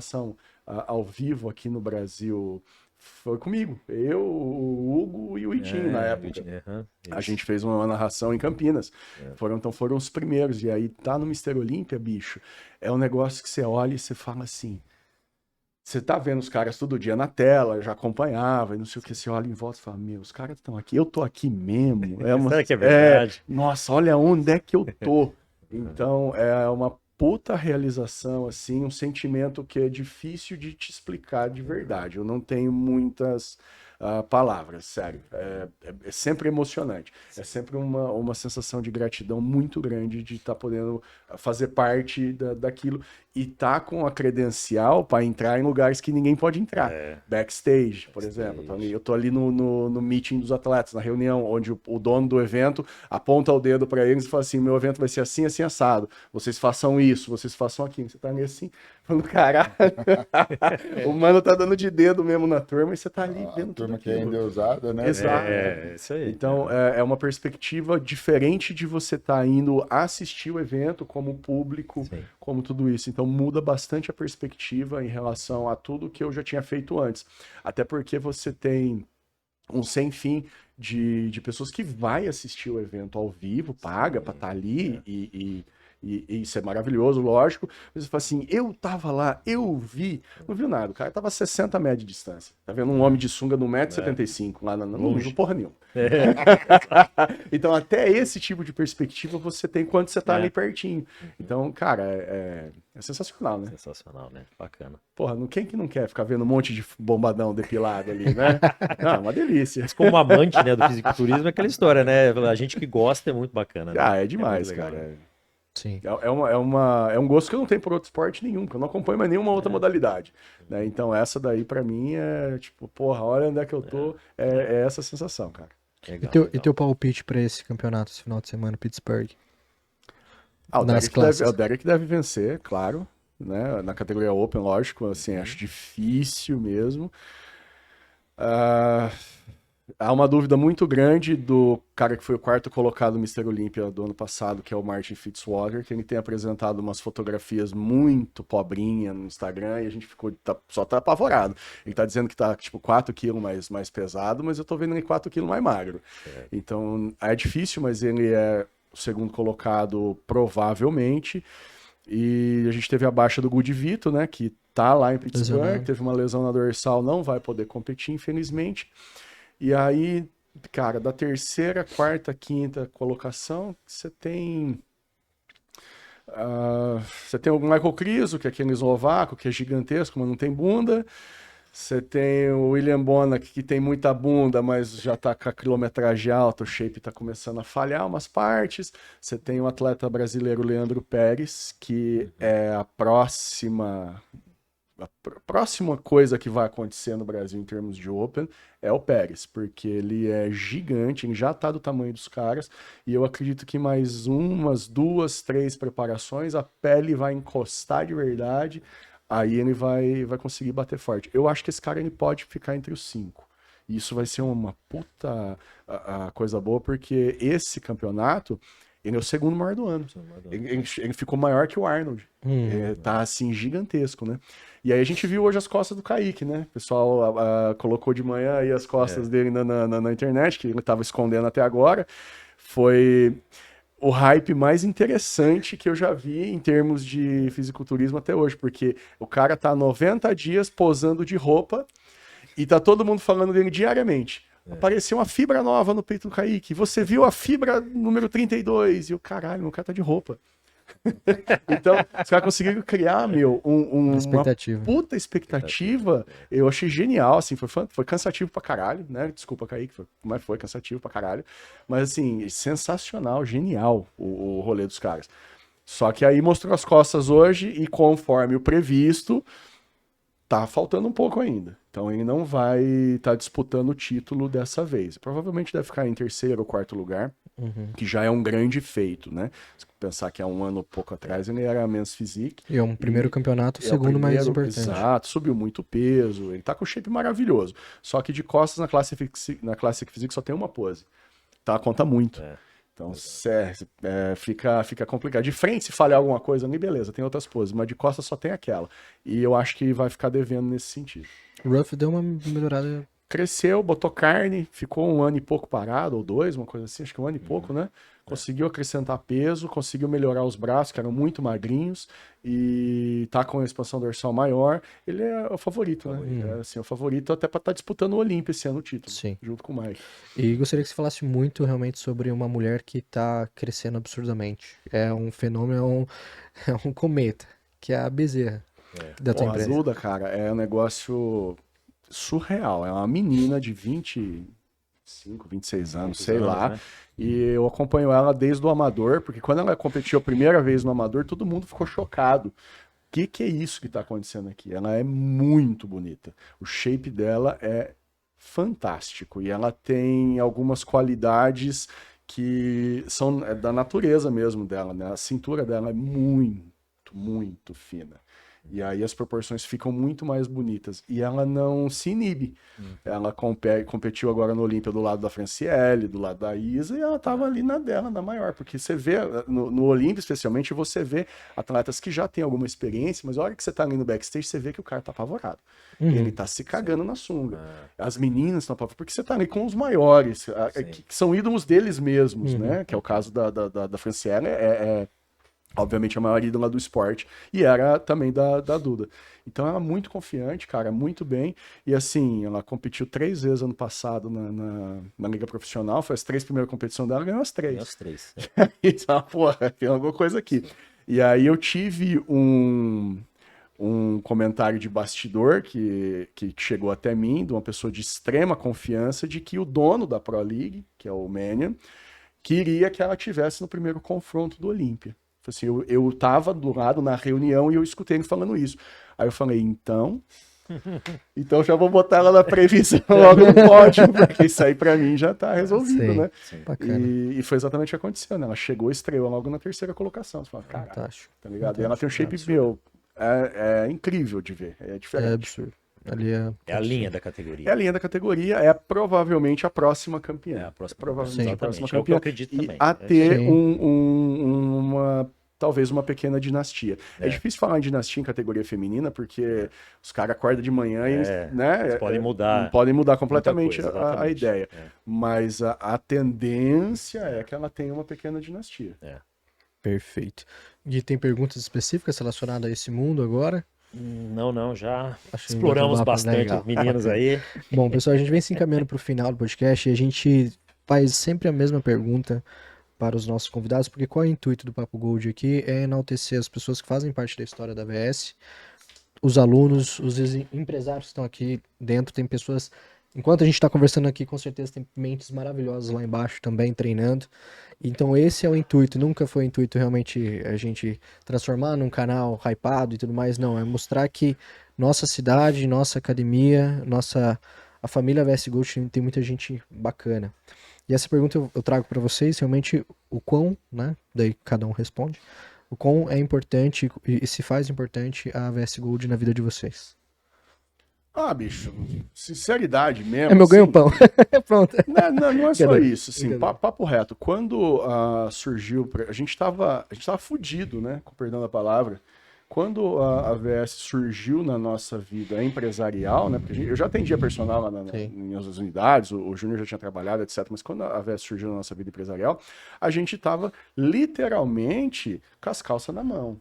D: ao vivo aqui no Brasil foi comigo. Eu, o Hugo e o Itinho na época. A gente fez uma narração em Campinas. Então foram os primeiros. E aí tá no Mr. Olympia, bicho. É um negócio que você olha e você fala assim. Você tá vendo os caras todo dia na tela, já acompanhava, e não sei o que, você olha em volta e fala, meu, os caras estão aqui, eu tô aqui mesmo.
B: Será que é verdade?
D: Nossa, olha onde é que eu tô. Então, é uma puta realização, assim, um sentimento que é difícil de te explicar de verdade. Eu não tenho muitas palavras, sério. É sempre emocionante. É sempre uma sensação de gratidão muito grande de estar podendo fazer parte daquilo e tá com a credencial para entrar em lugares que ninguém pode entrar. Backstage, por exemplo. Eu tô ali no meeting dos atletas, na reunião, onde o dono do evento aponta o dedo para eles e fala assim, meu evento vai ser assim, assim, assado. Vocês façam isso, vocês façam aquilo. Você tá ali assim, falando, caralho. O mano tá dando de dedo mesmo na turma e você tá ali vendo tudo
C: turma que é endeusada, né?
D: Exato.
B: Isso aí.
D: Então, é uma perspectiva diferente de você estar indo assistir o evento como público,
B: Sim.
D: como tudo isso. Então, muda bastante a perspectiva em relação a tudo que eu já tinha feito antes. Até porque você tem um sem fim de pessoas que vai assistir o evento ao vivo, paga para estar ali e isso é maravilhoso, lógico. Mas você fala assim, eu tava lá, eu vi. Não viu nada, o cara tava a 60 metros de distância. Tá vendo um homem de sunga no 1,75 m lá não viu porra nenhuma. Então, até esse tipo de perspectiva você tem quando você tá ali pertinho. Então, cara, é sensacional, né?
B: Sensacional, né? Bacana.
D: Porra, quem que não quer ficar vendo um monte de bombadão depilado ali, né? Não, é uma delícia.
B: Mas como amante, né, do fisiculturismo, é aquela história, né? A gente que gosta é muito bacana, né?
D: Ah, é demais,
B: muito legal,
D: cara.
B: né?
A: Sim.
D: É um gosto que eu não tenho por outro esporte nenhum, que eu não acompanho mais nenhuma outra modalidade. Né? Então, essa daí, pra mim, é tipo, porra, olha onde é que eu tô. É essa sensação, cara.
B: Legal,
A: E
B: legal.
A: teu palpite pra esse campeonato esse final de semana, Pittsburgh?
D: O
A: Nas classes.
D: Derek deve vencer, claro. Né? Na categoria Open, lógico. Assim, acho difícil mesmo. Há uma dúvida muito grande do cara que foi o quarto colocado no Mr. Olympia do ano passado, que é o Martin Fitzwater, que ele tem apresentado umas fotografias muito pobrinhas no Instagram e a gente só tá apavorado. Ele tá dizendo que tá tipo 4 quilos mais pesado, mas eu tô vendo ele 4 quilos mais magro. Então é difícil, mas ele é o segundo colocado provavelmente. E a gente teve a baixa do Good Vito, né, que tá lá em Pittsburgh,
A: Lesionado.
D: teve uma lesão na dorsal, não vai poder competir, infelizmente. E aí, cara, da terceira, quarta, quinta colocação, você tem o Michael Kriso, que é aquele eslovaco, que é gigantesco, mas não tem bunda. Você tem o William Bonac, que tem muita bunda, mas já tá com a quilometragem alta, o shape tá começando a falhar umas partes. Você tem o atleta brasileiro Leandro Pérez, que é a próxima coisa que vai acontecer no Brasil em termos de Open é o Pérez, porque ele é gigante, ele já tá do tamanho dos caras, e eu acredito que mais umas 2, 3 preparações, a pele vai encostar de verdade, aí ele vai conseguir bater forte. Eu acho que esse cara ele pode ficar entre os 5. E isso vai ser uma puta coisa boa, porque esse campeonato Ele é o segundo maior do ano. Ele ficou maior que o Arnold. Tá assim, gigantesco, né? E aí a gente viu hoje as costas do Kaique, né? O pessoal colocou de manhã aí as costas dele na internet, que ele tava escondendo até agora. Foi o hype mais interessante que eu já vi em termos de fisiculturismo até hoje, porque o cara tá 90 dias posando de roupa e tá todo mundo falando dele diariamente. Apareceu uma fibra nova no peito do Kaique. Você viu a fibra número 32. E o caralho, meu cara tá de roupa. Então, os caras conseguiram criar, meu, uma puta expectativa. Eu achei genial, assim, foi cansativo pra caralho, né? Desculpa, Kaique, mas foi cansativo pra caralho. Mas, assim, sensacional, genial o rolê dos caras. Só que aí mostrou as costas hoje e conforme o previsto, tá faltando um pouco ainda. Então ele não vai estar disputando o título dessa vez. Provavelmente deve ficar em terceiro ou quarto lugar, que já é um grande feito, né? Se pensar que há um ano ou pouco atrás ele era menos physique.
A: E é um primeiro campeonato, o segundo mais importante.
D: Exato, subiu muito peso, ele tá com shape maravilhoso. Só que de costas na Classic Physique só tem uma pose. Tá, conta muito. Então, fica complicado. De frente, se falhar alguma coisa ali, beleza, tem outras poses, mas de costas só tem aquela. E eu acho que vai ficar devendo nesse sentido.
A: O Ruff deu uma melhorada.
D: Cresceu, botou carne, ficou um ano e pouco parado, ou 2, uma coisa assim, acho que um ano e pouco, né? Conseguiu acrescentar peso, conseguiu melhorar os braços, que eram muito magrinhos, e tá com a expansão dorsal maior. Ele é o favorito, né? É, assim, o favorito até pra estar disputando o Olímpia esse ano o título, junto com o Mike.
A: E gostaria que você falasse muito realmente sobre uma mulher que tá crescendo absurdamente. É um fenômeno, é um cometa, que é a Bezerra da tua empresa.
D: A Azulda, cara, é um negócio surreal. É uma menina de 25, 26 anos, sei lá. Né? E eu acompanho ela desde o amador, porque quando ela competiu a primeira vez no amador, todo mundo ficou chocado. O que é isso que tá acontecendo aqui? Ela é muito bonita. O shape dela é fantástico. E ela tem algumas qualidades que são da natureza mesmo dela, né? A cintura dela é muito fina. E aí as proporções ficam muito mais bonitas. E ela não se inibe. Ela competiu agora no Olímpia do lado da Franciele, do lado da Isa, e ela tava ali na dela, na maior. Porque você vê, no Olímpia especialmente, você vê atletas que já têm alguma experiência, mas a hora que você tá ali no backstage, você vê que o cara tá apavorado. Ele tá se cagando na sunga. As meninas estão apavoradas, porque você tá ali com os maiores, que são ídolos deles mesmos, né? Que é o caso da Franciele, obviamente a maior ídola do esporte, e era também da Duda. Então ela é muito confiante, cara, muito bem, e assim, ela competiu 3 vezes ano passado na Liga Profissional, foi as 3 primeiras competições dela, ganhou as 3.
B: Ganhou as 3.
D: Então, porra, tem alguma coisa aqui. E aí eu tive um comentário de bastidor que chegou até mim, de uma pessoa de extrema confiança, de que o dono da Pro League, que é o Manion, queria que ela tivesse no primeiro confronto do Olímpia. Assim, eu tava do lado na reunião e eu escutei ele falando isso. Aí eu falei, então já vou botar ela na previsão logo no pódio, porque isso aí pra mim já tá resolvido, né?
A: Sim.
D: E foi exatamente o que aconteceu, né? Ela chegou e estreou logo na 3ª colocação. Você fala, caralho, tá ligado? E ela tem um shape, meu, é incrível de ver, é diferente.
A: É absurdo. Ali
B: é a linha da categoria.
D: É a linha da categoria, é provavelmente a próxima campeã.
B: É a próxima,
D: provavelmente a próxima
B: campeã. É o que eu acredito também.
D: A ter talvez uma pequena dinastia. É difícil falar em dinastia em categoria feminina, porque os caras acordam de manhã e né,
B: podem mudar.
D: Podem mudar completamente a ideia. Mas a tendência é que ela tenha uma pequena dinastia.
A: Perfeito. E tem perguntas específicas relacionadas a esse mundo agora?
B: Não, já exploramos bastante os meninos aí.
A: Bom, pessoal, a gente vem se encaminhando para o final do podcast e a gente faz sempre a mesma pergunta para os nossos convidados, porque qual é o intuito do Papo Gold aqui? É enaltecer as pessoas que fazem parte da história da VS, os alunos, os empresários que estão aqui dentro, tem pessoas... Enquanto a gente está conversando aqui, com certeza tem mentes maravilhosas lá embaixo também treinando. Então esse é o intuito, nunca foi o intuito realmente a gente transformar num canal hypado e tudo mais, não. É mostrar que nossa cidade, nossa academia, a família VS Gold tem muita gente bacana. E essa pergunta eu trago para vocês, realmente o quão, né, daí cada um responde, o quão é importante e se faz importante a VS Gold na vida de vocês.
D: Ah, bicho, sinceridade mesmo.
A: É meu
D: assim,
A: ganho-pão. Pronto.
D: Não é só
A: Brincadeira,
D: isso, assim,
A: brincadeira.
D: papo reto. Quando surgiu, a gente tava fudido, né, com perdão da palavra. Quando a VS surgiu na nossa vida empresarial, né, porque eu já atendia personal lá
A: Sim.
D: em outras unidades, o Júnior já tinha trabalhado, etc. Mas quando a VS surgiu na nossa vida empresarial, a gente tava literalmente com as calças na mão.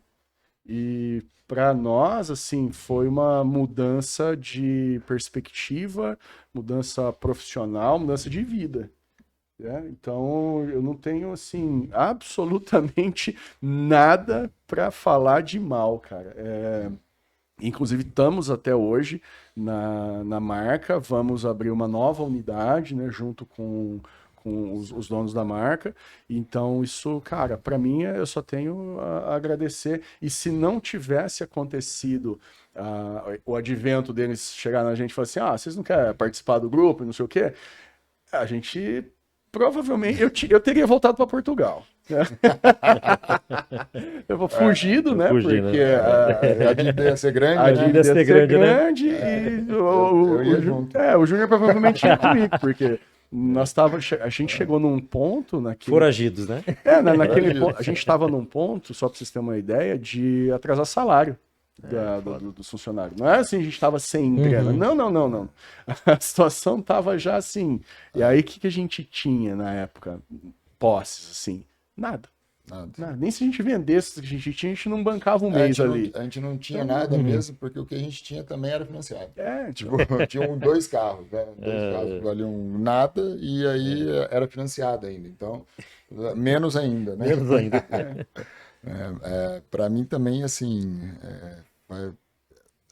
D: E para nós, assim, foi uma mudança de perspectiva, mudança profissional, mudança de vida. Né? Então, eu não tenho, assim, absolutamente nada para falar de mal, cara. Inclusive, estamos até hoje na marca, vamos abrir uma nova unidade, né, junto com os donos da marca. Então, isso, cara, para mim, eu só tenho a agradecer. E se não tivesse acontecido o advento deles chegar na gente e falar assim: ah, vocês não querem participar do grupo e não sei o quê, a gente provavelmente eu teria voltado para Portugal. Eu vou fugido, né?
B: fugindo,
D: Porque
B: né?
C: A dívida ia ser grande,
D: a
C: né?
D: dívida ia ser
B: grande, né?
D: grande e
C: Eu ia junto.
D: O Júnior provavelmente ia comigo, porque a gente chegou num ponto naquele.
B: Foragidos, né?
D: Naquele
C: Foragido.
D: ponto, a gente estava num ponto, só para vocês terem uma ideia, de atrasar salário dos funcionários. Não é assim, a gente estava sem grana. Não. A situação estava já assim. E aí, o que a gente tinha na época? Posses, assim. Nada.
C: Nada.
D: Nem se a gente vendesse o que a gente tinha, a gente não bancava um
C: A
D: mês
C: gente,
D: ali.
C: a gente não tinha nada mesmo, porque o que a gente tinha também era financiado.
D: Tipo,
C: Tinham 2 carros, né? 2 carros que valiam nada e aí era financiado ainda. Então, menos ainda, né?
B: Menos ainda.
C: Para mim também, assim,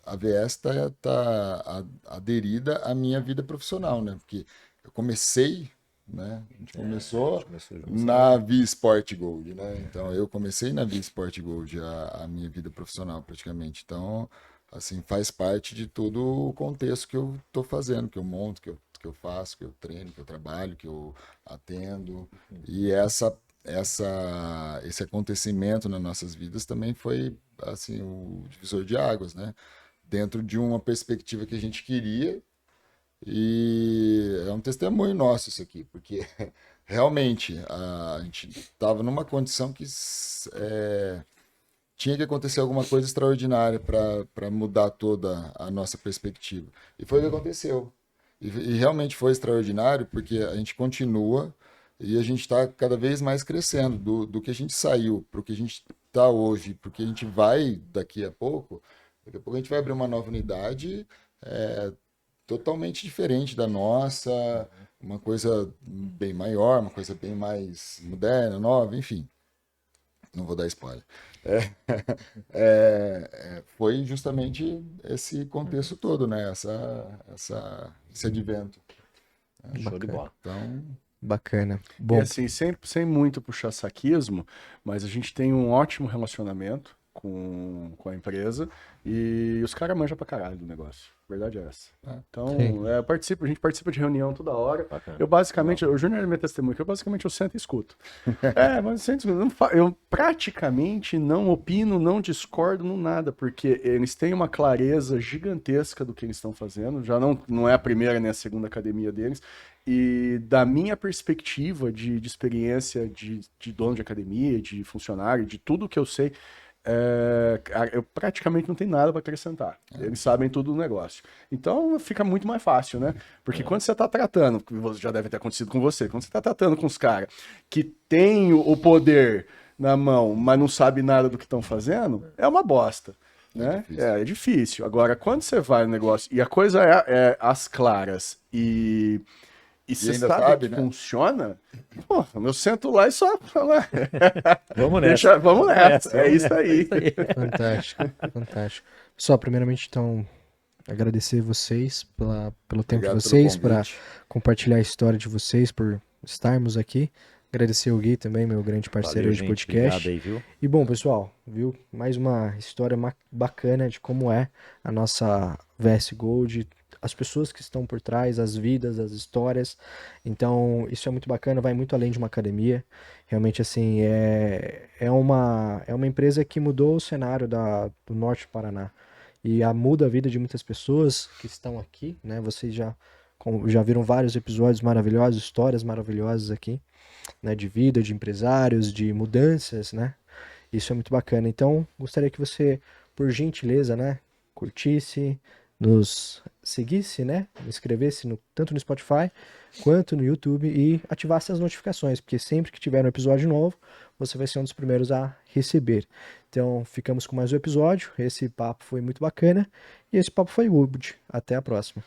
C: a VS tá aderida à minha vida profissional, né? Porque eu comecei, né? A gente começou na Via Sport Gold, né? Então, eu comecei na Via Sport Gold a minha vida profissional, praticamente. Então, assim, faz parte de todo o contexto que eu tô fazendo, que eu monto, que eu faço, que eu treino, que eu trabalho, que eu atendo. E esse acontecimento nas nossas vidas também foi, assim, o divisor de águas, né? Dentro de uma perspectiva que a gente queria, e é um testemunho nosso isso aqui, porque realmente a gente estava numa condição que tinha que acontecer alguma coisa extraordinária para mudar toda a nossa perspectiva. E foi o que aconteceu. E realmente foi extraordinário, porque a gente continua e a gente está cada vez mais crescendo. Do que a gente saiu para o que a gente está hoje, para o que a gente vai daqui a pouco. Daqui a pouco a gente vai abrir uma nova unidade totalmente diferente da nossa, uma coisa bem maior, uma coisa bem mais moderna, nova, enfim. Não vou dar spoiler. Foi justamente esse contexto todo, né? Esse advento.
B: Show de bola.
C: Então,
A: Bacana.
D: e
A: Bom,
D: assim, sem muito puxar saquismo, mas a gente tem um ótimo relacionamento com a empresa e os caras manjam pra caralho do negócio. A verdade é essa. Então,
A: Sim.
D: a gente participa de reunião toda hora.
B: Bacana.
D: Eu basicamente, o Júnior é minha testemunha, que eu basicamente eu sento e escuto. Mas eu sento e escuto. Eu praticamente não opino, não discordo, não nada, porque eles têm uma clareza gigantesca do que eles estão fazendo. Já não é a primeira nem a segunda academia deles. E da minha perspectiva de experiência de dono de academia, de funcionário, de tudo que eu sei, eu praticamente não tenho nada para acrescentar. Eles sabem tudo do negócio. Então fica muito mais fácil, né? Porque quando você está tratando, que já deve ter acontecido com você, quando você está tratando com os caras que têm o poder na mão, mas não sabe nada do que estão fazendo, é uma bosta. Né? É difícil. Agora, quando você vai no negócio e a coisa é às claras e você
C: ainda
D: sabe
C: sabe,
D: que
C: né?
D: funciona, pô, eu sento lá e só.
B: Vamos nessa.
D: Vamos nessa. É isso aí.
A: fantástico, fantástico. Só, primeiramente, então, agradecer vocês pelo tempo de
C: obrigado
A: vocês,
C: pelo
A: para
C: convite.
A: compartilhar a história de vocês, por estarmos aqui. Agradecer o Gui também, meu grande parceiro
B: Valeu,
A: de
B: gente.
A: podcast.
B: Obrigado aí, viu?
A: E bom, pessoal, viu? Mais uma história bacana de como é a nossa VS Gold, as pessoas que estão por trás, as vidas, as histórias. Então, isso é muito bacana, vai muito além de uma academia. Realmente, assim, é uma empresa que mudou o cenário do Norte do Paraná. e muda a vida de muitas pessoas que estão aqui, né? Vocês já viram vários episódios maravilhosos, histórias maravilhosas aqui, né? De vida, de empresários, de mudanças, né? Isso é muito bacana. Então, gostaria que você, por gentileza, né? Curtisse, nos seguisse, né? Inscrevesse tanto no Spotify quanto no YouTube e ativasse as notificações, porque sempre que tiver um episódio novo, você vai ser um dos primeiros a receber. Então, ficamos com mais um episódio. Esse papo foi muito bacana e esse papo foi Wood. Até a próxima.